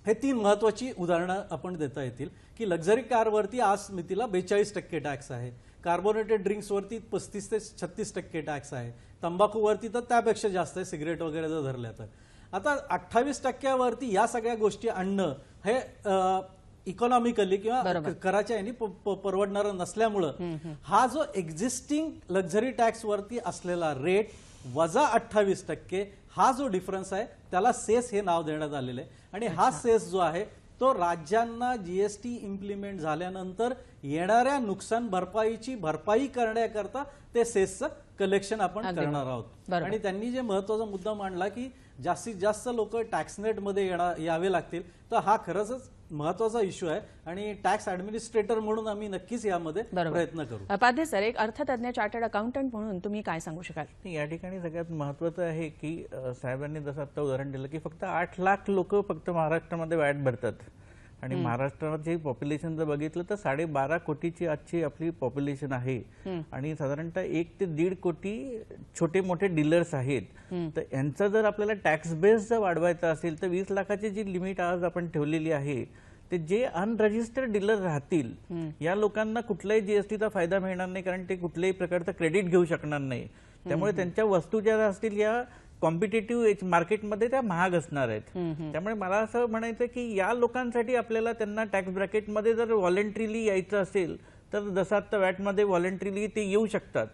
हे 3 महत्वाची उदाहरणं आपण देता येतील की लक्झरी कारवरती आज मितीला 42% टॅक्स आहे. कार्बोनेटेड ड्रिंक्सवरती 35 ते 36% टॅक्स आहे, तंबाखूवरती तर त्यापेक्षा जास्त आहे, सिगरेट वगैरे जर धरल्या तर. आता 28% या सगळ्या गोष्टी आणणं हे इकॉनॉमिकली किंवा कराच्या यांनी परवडणारं नसल्यामुळं हा जो एक्झिस्टिंग लक्झरी टॅक्स वरती असलेला रेट वजा 28% हा जो डिफरन्स आहे त्याला सेस हे नाव देण्यात आलेलं आहे. आणि हा सेस जो आहे तो राज्यांना जीएसटी इम्प्लिमेंट झाल्यानंतर येणाऱ्या नुकसान भरपाईची भरपाई करण्याकरता ते सेसचं कलेक्शन आपण करणार आहोत. आणि त्यांनी जे महत्वाचा मुद्दा मांडला की जास्तीत जास्त लोक टॅक्सनेट मध्ये यावे लागतील, तर हा खरंच महत्वाचा इश्यू आहे आणि टॅक्स ऍडमिनिस्ट्रेटर म्हणून आम्ही नक्कीच यामध्ये प्रयत्न करू. पाध्ये सर, एक अर्थतज्ञ चार्टर्ड अकाउंटंट म्हणून तुम्ही काय सांगू शकाल? या ठिकाणी सगळ्यात महत्वाचं आहे की साहेबांनी जसं आता उदाहरण दिलं की फक्त 8 लाख लोक फक्त महाराष्ट्रामध्ये वॅट भरतात आणि महाराष्ट्राचे पॉप्युलेशन जर बघितलं तर 12.5 कोटीची आजची आपली पॉप्युलेशन आहे आणि साधारणतः 1 ते 1.5 कोटी छोटे मोठे डीलर्स आहेत. तर यांचा जर आपल्याला टॅक्स बेस जर वाढवायचा असेल तर 20 लाखाची जी लिमिट आज आपण ठेवलेली आहे ते जे अनरजिस्टर्ड डीलर राहतील या लोकांना कुठलाही जीएसटीचा फायदा मिळणार नाही, कारण ते कुठल्याही प्रकारचं क्रेडिट घेऊ शकणार नाही. त्यामुळे त्यांच्या वस्तू ज्या असतील या कॉम्पिटेटिव्ह मार्केटमध्ये त्या महाग असणार आहेत. त्यामुळे मला असं म्हणायचं की या लोकांसाठी आपल्याला त्यांना टॅक्स ब्रॅकेटमध्ये जर व्हॉलंटरीली यायचं असेल तर जसं आता वॅटमध्ये व्हॉलंटरीली ते येऊ शकतात,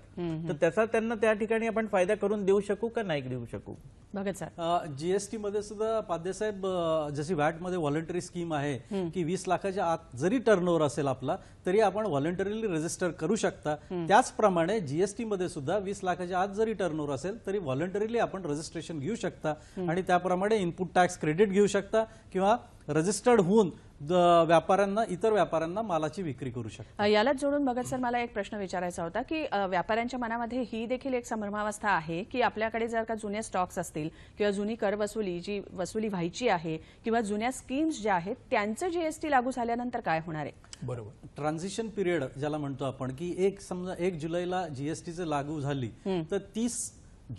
तर त्याचा त्यांना त्या ठिकाणी आपण फायदा करून देऊ शकू का नाही देऊ शकू? भगत सर, जीएसटी मध्ये सुद्धा पाध्यसाहेब जशी वॅट मध्ये व्हॉलंटरी स्कीम आहे की 20 लाखाच्या आत जरी टर्नओव्हर असेल आपला तरी आपण व्हॉलंटरीली रजिस्टर करू शकता. त्याचप्रमाणे जीएसटी मध्ये सुद्धा 20 लाखाच्या आत जरी टर्नओव्हर असेल तरी व्हॉलंटरीली आपण रजिस्ट्रेशन घेऊ शकता आणि त्याप्रमाणे इनपुट टॅक्स क्रेडिट घेऊ शकता किंवा रजिस्टर्ड होऊन व्यापाऱ्यांना इतर व्यापाऱ्यांना मालाची विक्री करू शकता. यालाच जोडून भगत सर मला एक प्रश्न विचारायचा होता की व्यापाऱ्यांच्या मनामध्ये ही देखील एक संभ्रमावस्था आहे की आपल्याकडे जर का जुने स्टॉक्स असतील किंवा जुनी कर वसुली जी वसुली व्हायची आहे किंवा जुन्या स्कीम्स ज्या आहेत त्यांचं जीएसटी लागू झाल्यानंतर काय होणार आहे? बरोबर, ट्रान्झिशन पिरियड ज्याला म्हणतो आपण की समजा 1 जुलैला जीएसटीचे लागू झाली तर 30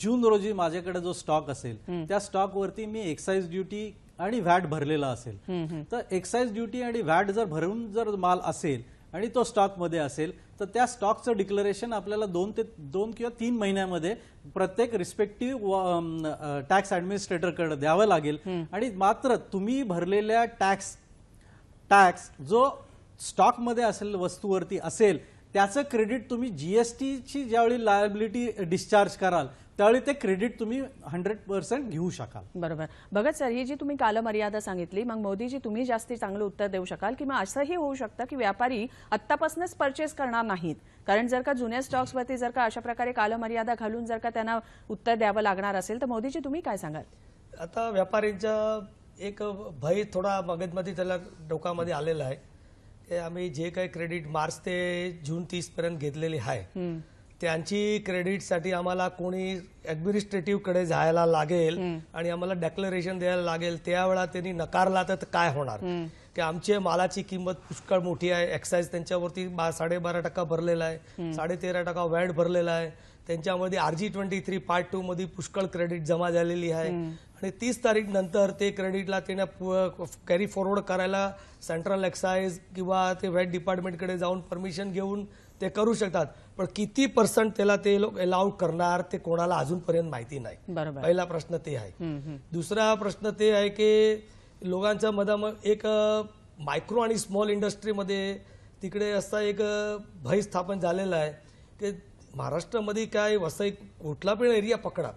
जून रोजी माझ्याकडे जो स्टॉक असेल त्या स्टॉक वरती मी एक्साइज ड्युटी आणि व्हॅट भरलेला असेल, तर एक्साइज ड्युटी आणि व्हॅट जर भरून जर माल असेल आणि तो स्टॉक मध्ये असेल तर त्या स्टॉकचं डिक्लेरेशन आपल्याला 2 किंवा 3 महिन्यामध्ये प्रत्येक रिस्पेक्टिव्ह टॅक्स ऍडमिनिस्ट्रेटरकडे द्यावं लागेल. आणि मात्र तुम्ही भरलेल्या टॅक्स जो स्टॉक मध्ये असेल वस्तूवरती असेल त्याचं क्रेडिट तुम्ही जीएसटीची ज्यावेळी लायबिलिटी डिस्चार्ज कराल त्यावेळी ते क्रेडिट तुम्ही 100% घेऊ शकाल. बरोबर. भगत सर, ही जी तुम्ही कालमर्यादा सांगितली, मग मोदीजी तुम्ही जास्ती चांगलं उत्तर देऊ शकाल की मग असंही होऊ शकतं की व्यापारी आत्तापासूनच परचेस करणार नाहीत, कारण जर का जुन्या स्टॉक्सवरती जर का अशा प्रकारे कालमर्यादा घालून जर का त्यांना उत्तर द्यावं लागणार असेल तर मोदीजी तुम्ही काय सांगाल? आता व्यापाऱ्यांचा एक भय थोडा मगजमध्ये त्याला डोकामध्ये आलेला आहे की आम्ही जे काही क्रेडिट मार्च ते जून 30 पर्यंत घेतलेली आहे त्यांची क्रेडिटसाठी आम्हाला कोणी ऍडमिनिस्ट्रेटिव्ह कडे जायला लागेल आणि आम्हाला डेक्लरेशन द्यायला लागेल. त्यावेळा त्यांनी नकारला तर काय होणार की आमच्या मालाची किंमत पुष्कळ मोठी आहे, एक्साइज त्यांच्यावरती 12.5% भरलेला आहे, 13.5% व्हॅट भरलेला आहे, त्यांच्यामध्ये RG23 पार्ट 2 मध्ये पुष्कळ क्रेडिट जमा झालेली आहे आणि 30 तारीख नंतर ते क्रेडिटला त्यांना कॅरी फॉरवर्ड करायला सेंट्रल एक्साइज किंवा ते व्हॅट डिपार्टमेंटकडे जाऊन परमिशन घेऊन ते करू शकतात. पण किती % त्याला ते लोक अलाउड करणार ते कोणाला अजूनपर्यंत माहिती नाही. पहिला प्रश्न ते आहे. दुसरा प्रश्न ते आहे की लोकांच्या मधामध्ये एक मायक्रो आणि स्मॉल इंडस्ट्रीमध्ये तिकडे असा एक भय स्थापन झालेला आहे की महाराष्ट्रामध्ये काय वसई कुठला पण एरिया पकडा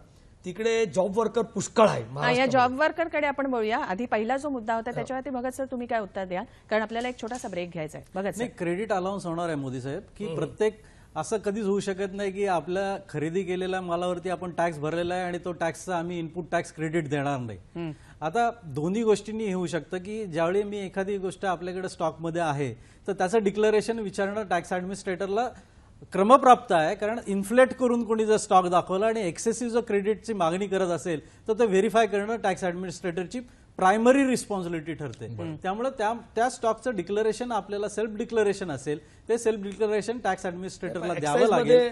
तिकडे जॉब वर्कर पुष्कळ आहे. या जॉब वर्कर कडे आपण बोलूया. आधी पहिला जो मुद्दा होता त्याच्यावरती भगत सर तुम्ही काय उत्तर द्या, कारण आपल्याला एक छोटासा ब्रेक घ्यायचा आहे. भगत सर, क्रेडिट अलाउन्स होणार आहे मोदी साहेब की प्रत्येक असं कधीच होऊ शकत नाही की आपल्या खरेदी केलेल्या मालावरती आपण टॅक्स भरलेला आहे आणि तो टॅक्सचा आम्ही इनपुट टॅक्स क्रेडिट देणार नाही. आता दोन्ही गोष्टींनी हे होऊ शकतं की ज्यावेळी मी एखादी गोष्ट आपल्याकडे स्टॉकमध्ये आहे तर त्याचं डिक्लेरेशन विचारणं टॅक्स ऍडमिनिस्ट्रेटरला क्रमप्राप्त आहे, कारण इन्फ्लेट करून कोणी जर स्टॉक दाखवला आणि एक्सेसिव्ह जर क्रेडिटची मागणी करत असेल तर ते व्हेरीफाय करणं टॅक्स ऍडमिनिस्ट्रेटरची प्रायमरी रिस्पॉन्सिबिलिटी ठरते. त्यामुळे त्या स्टॉकचं डिक्लेरेशन आपल्याला सेल्फ डिक्लेरेशन असेल ते सेल्फ डिक्लेरेशन टॅक्स ऍडमिनिस्ट्रेटरला द्यावं लागेल.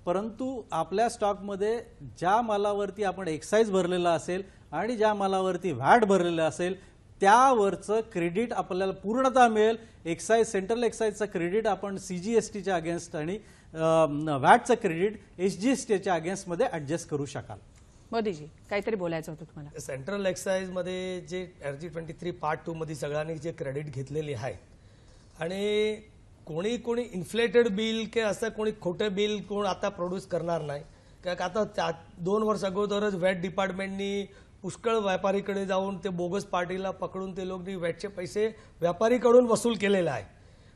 परंतु आपल्या स्टॉकमध्ये ज्या मालावरती आपण एक्साइज भरलेला असेल आणि ज्या मालावरती व्हॅट भरलेला असेल त्यावरचं क्रेडिट आपल्याला पूर्णतः मिळेल. एक्साईज, सेंट्रल एक्साईजचं क्रेडिट आपण CGSTच्या अगेन्स्ट आणि व्हॅटचं क्रेडिट SGSTच्या अगेन्स्टमध्ये ॲडजस्ट करू शकाल. मोदीजी काहीतरी बोलायचं होतं तुम्हाला. सेंट्रल एक्साईज मध्ये जे RG23 पार्ट 2 मध्ये सगळ्यांनी जे क्रेडिट घेतलेली आहे आणि कोणी इन्फ्लेटेड बिल की असं कोणी खोटं बिल कोण आता प्रोड्यूस करणार नाही. कारण आता 2 वर्ष अगोदरच व्हॅट डिपार्टमेंटनी पुष्कळ व्यापारीकडे जाऊन ते बोगस पार्टीला पकडून ते लोकांनी व्हॅटचे पैसे व्यापारीकडून वसूल केलेले आहे.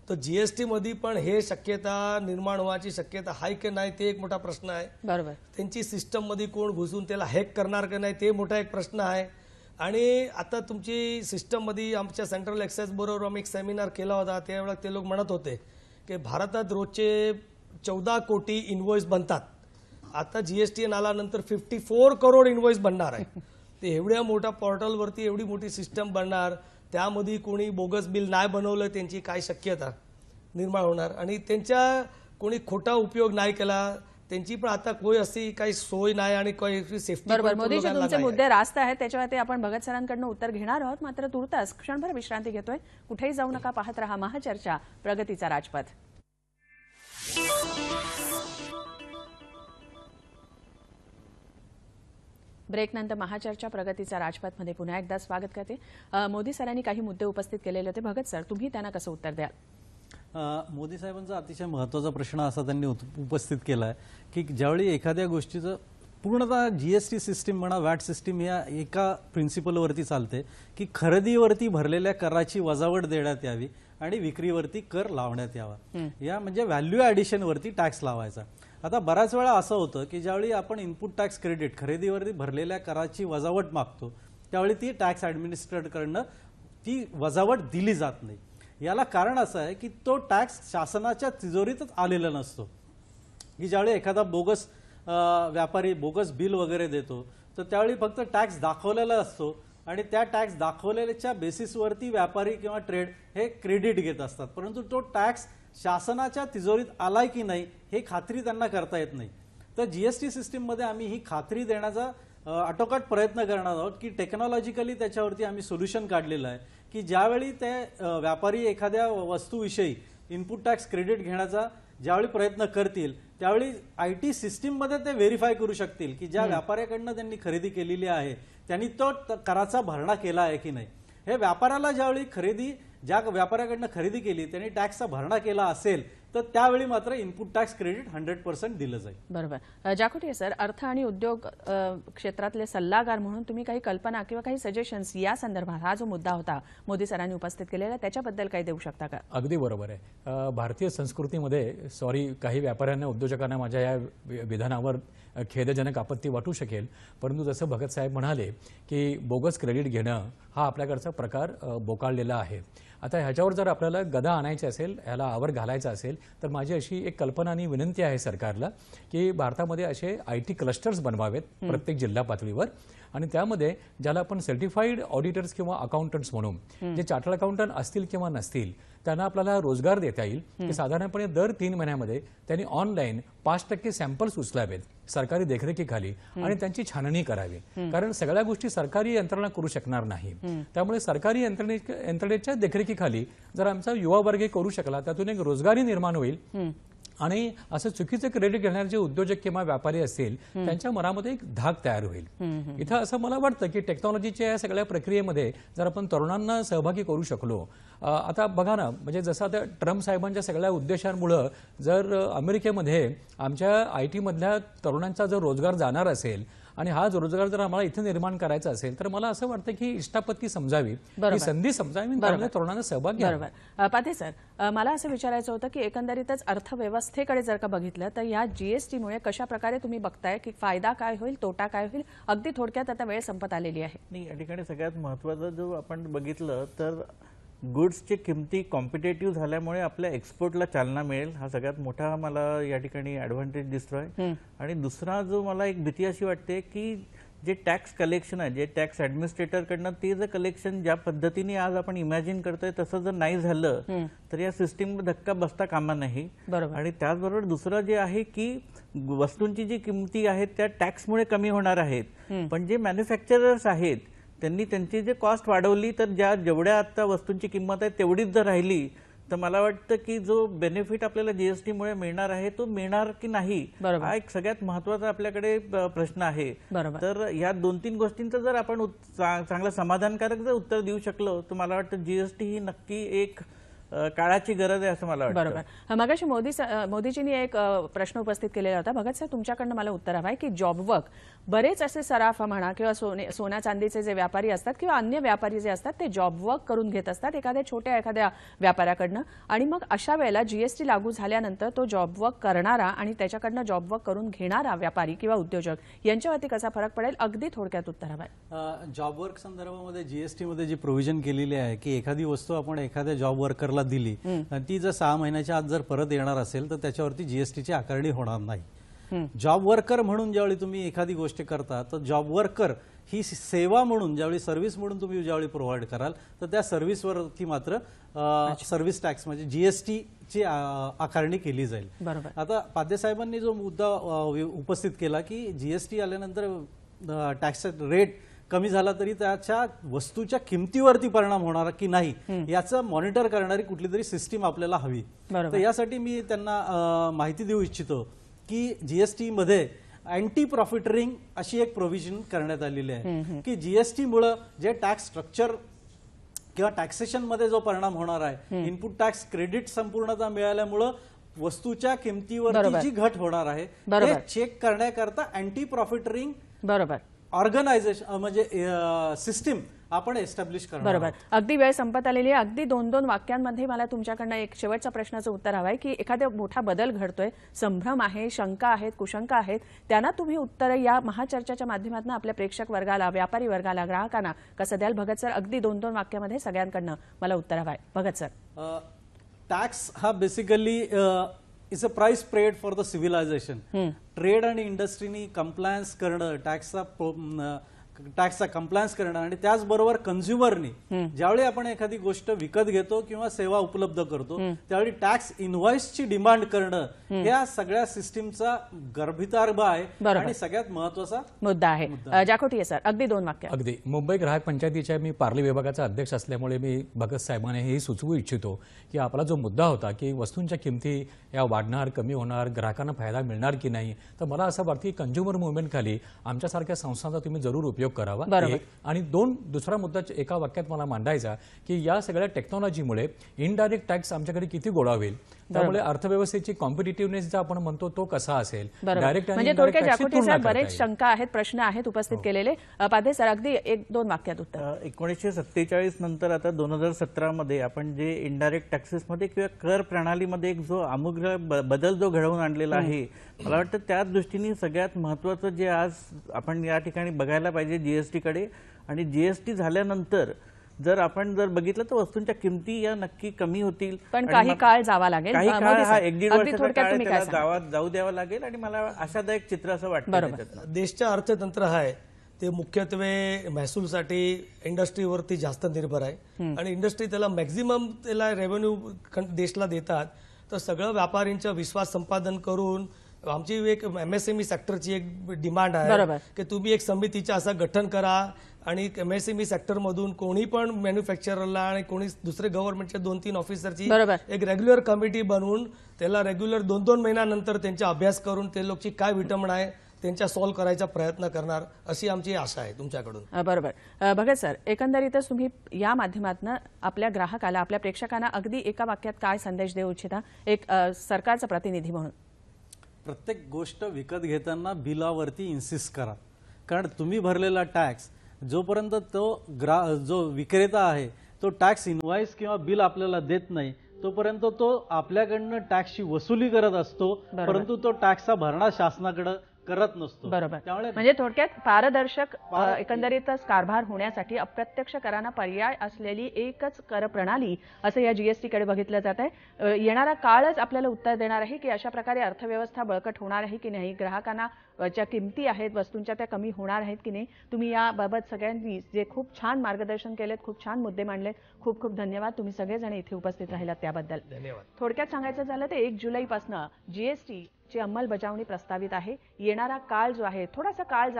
तर GST मध्ये पण हे शक्यता निर्माण व्हायची शक्यता आहे की नाही ते एक मोठा प्रश्न आहे. बरोबर. त्यांची सिस्टम मध्ये कोण घुसून त्याला हॅक करणार की नाही ते मोठा एक प्रश्न आहे. आणि आता तुमची सिस्टम मध्ये आमच्या सेंट्रल एक्साईज बरोबर आम्ही एक सेमिनार केला होता. त्यावेळेला ते लोक म्हणत होते की भारतात रोजचे 14 कोटी इनवॉइस बनतात. आता GST आल्यानंतर 54 करोड इनवॉइस बनणार आहे. ते एवढ्या मोठ्या पोर्टलवरती एवढी मोठी सिस्टम बनणार, त्यामध्ये कोणी बोगस बिल नाही बनवलं त्यांची काय शक्यता निर्माण होणार आणि त्यांच्या कोणी खोटा उपयोग नाही केला त्यांची पण आता कोई अशी काही सोय नाही आणि काही सेफ्टी. बरोबर. मोदीजी तुमचे मुद्दे रास्त आहेत, त्याच्यावरती आपण भगत सरांकडून उत्तर घेणार आहोत. मात्र तुर्तास क्षणभर विश्रांती घेतोय. कुठेही जाऊ नका, पाहत रहा महाचर्चा, प्रगतीचा राजपथ. ब्रेकनंतर महाचर्चा प्रगतीचा राजपथमध्ये पुन्हा एकदा स्वागत करते. मोदी सरांनी काही मुद्दे उपस्थित केलेले होते. भगत सर, तुम्ही त्यांना कसं उत्तर द्याल? मोदी साहेबांचा अतिशय महत्त्वाचा प्रश्न असा त्यांनी उपस्थित केला आहे की ज्यावेळी एखाद्या गोष्टीचं पूर्णतः GST सिस्टीम म्हणा, व्हॅट सिस्टीम या एका प्रिन्सिपलवरती चालते की खरेदीवरती भरलेल्या कराची वजावट देण्यात यावी आणि विक्रीवरती कर लावण्यात यावा. या म्हणजे व्हॅल्यू ॲडिशनवरती टॅक्स लावायचा. आता बऱ्याच वेळा असं होतं की ज्यावेळी आपण इनपुट टॅक्स क्रेडिट खरेदीवरती भरलेल्या कराची वजावट मागतो त्यावेळी ती टॅक्स ॲडमिनिस्ट्रेटकडनं ती वजावट दिली जात नाही. याला कारण असं आहे की तो टॅक्स शासनाच्या तिजोरीतच आलेला नसतो. की ज्यावेळी एखादा बोगस व्यापारी बोगस बिल वगैरे देतो तर त्यावेळी फक्त टॅक्स दाखवलेला असतो आणि त्या टॅक्स दाखवलेल्या बेसिसवरती व्यापारी किंवा ट्रेड हे क्रेडिट घेत असतात. परंतु तो टॅक्स शासनाच्या तिजोरीत आलाय की नाही हे खात्री त्यांना करता येत नाही. तर GST सिस्टीममध्ये आम्ही ही खात्री देण्याचा आटोकाट प्रयत्न करणार आहोत की टेक्नॉलॉजिकली त्याच्यावरती आम्ही सोल्युशन काढलेलं आहे की ज्यावेळी ते व्यापारी एखाद्या वस्तूविषयी इनपुट टॅक्स क्रेडिट घेण्याचा ज्यावेळी प्रयत्न करतील त्यावेळी IT सिस्टीममध्ये ते व्हेरीफाय करू शकतील की ज्या व्यापाऱ्याकडनं त्यांनी खरेदी केलेली आहे त्यांनी तो कराचा भरणा केला आहे की नाही. हे व्यापाऱ्याला ज्यावेळी ज्या व्यापाऱ्याकडनं खरेदी केली त्यांनी टॅक्सचा भरणा केला असेल तर त्यावेळी मात्र इनपुट टॅक्स क्रेडिट 100% दिलं जाईल. बरोबर. जाखोटे सर, अर्थ आणि उद्योग क्षेत्रातले सल्लागार म्हणून तुम्ही काही कल्पना किंवा काही सजेशन्स या संदर्भात हा जो मुद्दा होता मोदी सरांनी उपस्थित केलेला त्याच्याबद्दल काही देऊ शकता का? अगदी बरोबर आहे. भारतीय संस्कृतीमध्ये काही व्यापाऱ्यांना उद्योजकांना माझ्या या विधानावर खेदजनक आपत्ती वाटू शकेल, परंतु जसं भगत साहेब म्हणाले की बोगस क्रेडिट घेणं हा आपल्याकडचा प्रकार बोकाळलेला आहे. आता ह्याच्यावर जर आपल्याला गदा आणायची असेल, ह्याला आवर घालायचा असेल तर माझी अशी एक कल्पना आणि विनंती आहे सरकारला की भारतामध्ये असे IT क्लस्टर्स बनवावेत प्रत्येक जिल्हा पातळीवर आणि त्यामध्ये ज्याला आपण सर्टिफाईड ऑडिटर्स किंवा अकाउंटंट्स म्हणून जे चार्टर्ड अकाउंटंट असतील किंवा नसतील त्यांना आपल्याला रोजगार देता येईल की साधारणपणे दर 3 महिन्यामध्ये त्यांनी ऑनलाईन 5% सॅम्पल्स उचलावेत सरकारी देखरेखीखाली आणि त्यांची छाननी करावी. कारण सगळ्या गोष्टी सरकारी यंत्रणा करू शकणार नाही. त्यामुळे सरकारी यंत्रणेच्या देखरेखीखाली जर आमचा युवा वर्ग करू शकला त्यातून एक रोजगारी निर्माण होईल आणि असं चुकीचं क्रेडिट घेणारे जे उद्योजक किंवा व्यापारी असतील त्यांच्या मनामध्ये एक धाक तयार होईल. इथं असं मला वाटतं की टेक्नॉलॉजीच्या या सगळ्या प्रक्रियेमध्ये जर आपण तरुणांना सहभागी करू शकलो. आता बघा ना, म्हणजे जसं आता ट्रम्प साहेबांच्या सगळ्या उद्देशांमुळे जर अमेरिकेमध्ये आमच्या IT मधल्या तरुणांचा जर रोजगार जाणार असेल आणि हा रोजगार जर आम्हाला इथे निर्माण करायचा असेल तर मला असं वाटतं की इष्टापत्ती समजावी, ही संधी समजावी, तरुणांना सहभाग घ्यावा. बरोबर. पाथे सर, मला असं विचारायचं होतं की एकंदरीतच अर्थव्यवस्थेकडे जर का बघितलं तर या GSTमुळे कशा प्रकारे तुम्ही बघताय की फायदा काय होईल, तोटा काय होईल? अगदी थोडक्यात आता वेळ संपत आलेली आहे. नाही, या ठिकाणी सगळ्यात महत्त्वाचं जो आपण बघितलं तर गुड्सची किमती कॉम्पिटेटिव्ह झाल्यामुळे आपल्या एक्सपोर्टला चालना मिळेल, हा सगळ्यात मोठा मला या ठिकाणी ॲडव्हान्टेज दिसतोय. आणि दुसरा जो मला एक भीती अशी वाटते की जे टॅक्स कलेक्शन आहे, जे टॅक्स ॲडमिनिस्ट्रेटरकडनं ते जर कलेक्शन ज्या पद्धतीने आज आपण इमॅजिन करतोय तसं जर नाही झालं तर या सिस्टीमला धक्का बसता कामा नाही. आणि त्याचबरोबर दुसरं जे आहे की वस्तूंची जी किमती आहेत त्या टॅक्समुळे कमी होणार आहेत, पण जे मॅन्युफॅक्चरर्स आहेत त्यांनी त्यांची जे कॉस्ट वाढवली, तर जेवढ्या आता वस्तूंची किंमत आहे तेवढीच जर राहिली तर मला वाटतं की जो बेनिफिट आपल्याला जीएसटी मुळे मिळणार आहे तो मिळणार की नाही, हा एक सगळ्यात महत्त्वाचा आपल्याकडे प्रश्न आहे. तर या 2-3 गोष्टींचं जर आपण चांगलं समाधानकारक जर उत्तर देऊ शकलो तर मला वाटतं जीएसटी ही नक्की एक काळाची गरज आहे असं मला वाटतं. बरोबर. मगाशी मोदीजींनी एक प्रश्न उपस्थित केलेला होता. भगत सर, तुमच्याकडनं मला उत्तर हवं आहे की जॉब वर्क बरेच असे सराफ म्हणा किंवा सोन्या चांदीचे जे व्यापारी असतात किंवा अन्य व्यापारी जे असतात ते जॉब वर्क करून घेत असतात एखाद्या व्यापाऱ्याकडनं, आणि मग अशा वेळेला जीएसटी लागू झाल्यानंतर तो जॉब वर्क करणारा आणि त्याच्याकडनं जॉब वर्क करून घेणारा व्यापारी किंवा उद्योजक यांच्यावरती कसा फरक पडेल, अगदी थोडक्यात उत्तर हवं आहे. जॉब वर्क संदर्भामध्ये जीएसटी मध्ये जी प्रोव्हिजन केलेली आहे की एखादी वस्तू आपण एखाद्या जॉब वर्करला दिली आणि ती जर 6 महिन्याच्या आत जर परत येणार असेल तर त्याच्यावरती जीएसटीची आकारणी होणार नाही. जॉब वर्कर म्हणून ज्यावेळी तुम्ही एखादी गोष्ट करता तर जॉब वर्कर ही सेवा म्हणून ज्यावेळी सर्व्हिस म्हणून तुम्ही ज्यावेळी प्रोव्हाइड कराल तर त्या सर्व्हिसवरती मात्र सर्व्हिस टॅक्स म्हणजे जीएसटी ची आकारणी केली जाईल. आता पाध्ये साहेबांनी जो मुद्दा उपस्थित केला की जीएसटी आल्यानंतर टॅक्स रेट कमी झाला तरी त्याच्या वस्तूच्या किमतीवरती परिणाम होणार की नाही याचं मॉनिटर करणारी कुठली तरी सिस्टीम आपल्याला हवी. तर यासाठी मी त्यांना माहिती देऊ इच्छितो की जीएसटी मध्ये अँटी प्रॉफिटरिंग अशी एक प्रोव्हिजन करण्यात आलेली आहे की जीएसटी मुळे जे टॅक्स स्ट्रक्चर किंवा टॅक्सेशन मध्ये जो परिणाम होणार आहे, इनपुट टॅक्स क्रेडिट संपूर्णता मिळाल्यामुळे वस्तूच्या किमतीवरती जी घट होणार आहे ते चेक करण्याकरता अँटी प्रॉफिटरिंग ऑर्गनायझेशन म्हणजे सिस्टीम आपण एस्टॅब्लिश करणार. अगदी वेळ संपत आलेली आहे. अगदी 2-2 वाक्यांमध्ये मला तुमच्याकडनं एक शेवटच्या प्रश्नाचं उत्तर हवं आहे की एखादा मोठा बदल घडतोय, संभ्रम आहे, शंका आहेत, कुशंका आहेत, त्यांना तुम्ही उत्तर या महाचर्चेच्या माध्यमातून आपल्या प्रेक्षक वर्गाला, व्यापारी वर्गाला, ग्राहकांना कसं द्याल? भगत सर, अगदी 2-2 वाक्यामध्ये सगळ्यांकडनं मला उत्तर हवं आहे. भगत सर. टॅक्स हा basically it's a price paid for the civilisation. Trade आणि इंडस्ट्रीनी कंप्लायन्स करणं, टॅक्सचा कंप्लायन्स करणं आणि त्याचबरोबर कन्झ्युमरनी ज्यावेळी आपण एखादी गोष्ट विकत घेतो किंवा सेवा उपलब्ध करतो त्यावेळी टॅक्स इनव्हॉइसची डिमांड करणं या सगळ्या सिस्टीमचा गर्भितार्भ आहे आणि सगळ्यात महत्वाचा मुद्दा आहे. जाखोटी सर, अगदी 2 वाक्य. अगदी. मुंबई ग्राहक पंचायतीच्या मी पार्ली विभागाचा अध्यक्ष असल्यामुळे मी भगत साहेबांना हे सुचवू इच्छितो की आपला जो मुद्दा होता की वस्तूंच्या किमती या वाढणार, कमी होणार, ग्राहकांना फायदा मिळणार की नाही, तर मला असं वाटतं की कंझ्युमर मुवमेंट खाली आमच्यासारख्या संस्थांचा तुम्ही जरूर उपयोग करावा. आणि 2, दुसरा मुद्दा एका वाक्यात मला मांडायचा की या सगळ्या टेक्नॉलॉजीमुळे इनडायरेक्ट टॅक्स आमच्याकडे किती गोळा होईल, त्यामुळे अर्थव्यवस्थेची कॉम्पिटिटिव्हनेस जो आपण म्हणतो तो कसा असेल. डायरेक्ट म्हणजे थोडक्यात जाखोटी सर, बरेच शंका आहेत, प्रश्न आहेत उपस्थित केलेले. पाध्ये सर, अगदी 1-2 वाक्यात उत्तर. 1947 नंतर आता 2017 मध्ये आपण जे इनडायरेक्ट टॅक्सेस मध्ये किंवा कर प्रणालीमध्ये एक जो आमूल बदल जो घडवून आणलेला आहे, मला वाटतं त्याच दृष्टीने सगळ्यात महत्त्वाचं जे आज आपण या ठिकाणी बघायला पाहिजे जीएसटी कडे. आणि जीएसटी झाल्यानंतर जर बघितलं तर वस्तूंच्या किमती या नक्की कमी होतील, पण काही काळ जावा लागेल. काही काळ हा 1-1.5 वर्षाचा काळ त्याला गावात जाऊ द्यावा लागेल आणि मला आशादायक चित्र असं वाटतं. देशचं अर्थतंत्र आहे ते मुख्यत्वे महसूलसाठी इंडस्ट्रीवरती जास्त निर्भर आहे आणि इंडस्ट्री त्याला मॅक्झिमम त्याला रेव्हेन्यू देशला देतात. तर सगळं व्यापाऱ्यांचा विश्वास संपादन करून आमची एक एमएसएमई सेक्टरची एक डिमांड आहे की तुम्ही एक समितीचं असं गठन करा आणि एमएसएमई सेक्टर मधून कोणी पण मॅन्युफॅक्चररला आणि कोणी दुसरे गव्हर्नमेंटच्या 2-3 ऑफिसरची एक रेग्युलर कमिटी बनवून त्याला रेग्युलर 2-2 महिन्यानंतर त्यांचा अभ्यास करून ते लोकची काय विटंबना आहे त्यांच्या सॉल्व्ह करायचा प्रयत्न करणार अशी आमची आशा आहे तुमच्याकडून. बरोबर. भगत सर, एकंदरीतच तुम्ही या माध्यमातून आपल्या ग्राहकाला, आपल्या प्रेक्षकांना अगदी एका वाक्यात काय संदेश देऊ इच्छिता एक सरकारचा प्रतिनिधी म्हणून? प्रत्येक गोष्ट विकत घेताना बिलावरती इन्सिस्ट करा, कारण तुम्ही भरलेला टॅक्स जोपर्यंत तो जो विक्रेता आहे तो टॅक्स इनव्हॉइस किंवा बिल आपल्याला देत नाही तोपर्यंत तो आपल्याकडनं टॅक्सची वसुली करत असतो, परंतु तो टॅक्सचा भरणा शासनाकडे करत नसतो. बरोबर. म्हणजे थोडक्यात पारदर्शक एकंदरीतच कारभार होण्यासाठी अप्रत्यक्ष करांना पर्याय असलेली एकच कर प्रणाली असं या जीएसटी कडे बघितलं जात आहे. येणारा काळच आपल्याला उत्तर देणार आहे की अशा प्रकारे अर्थव्यवस्था बळकट होणार आहे की नाही, ग्राहकांना ज्या किमती आहेत वस्तूंच्या त्या कमी होणार आहेत की नाही. तुम्ही याबाबत सगळ्यांनी जे खूप छान मार्गदर्शन केलेत, खूप छान मुद्दे मांडलेत, खूप खूप धन्यवाद. तुम्ही सगळेजण इथे उपस्थित राहिलात त्याबद्दल. धन्यवाद. थोडक्यात सांगायचं झालं तर 1 जुलैपासून जीएसटी ची अंमलबजावणी प्रस्तावित आहे. येणारा काळ जो आहे थोडासा काळ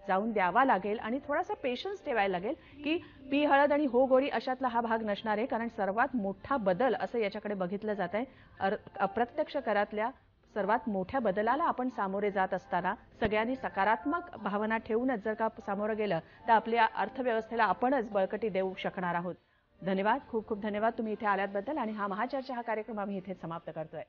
जाऊन द्यावा लागेल आणि थोडासा पेशन्स ठेवायला लागेल की पी हळद आणि हो गोरी अशातला हा भाग नसणार आहे, कारण सर्वात मोठा बदल असं याच्याकडे बघितलं जात आहे. अप्रत्यक्ष करातल्या सर्वात मोठ्या बदलाला आपण सामोरे जात असताना सगळ्यांनी सकारात्मक भावना ठेवूनच जर का सामोरं गेलं तर आपल्या अर्थव्यवस्थेला आपणच बळकटी देऊ शकणार आहोत. धन्यवाद, खूप खूप धन्यवाद तुम्ही इथे आल्याबद्दल. आणि हा महाचर्चा हा कार्यक्रम आम्ही इथे समाप्त करतोय.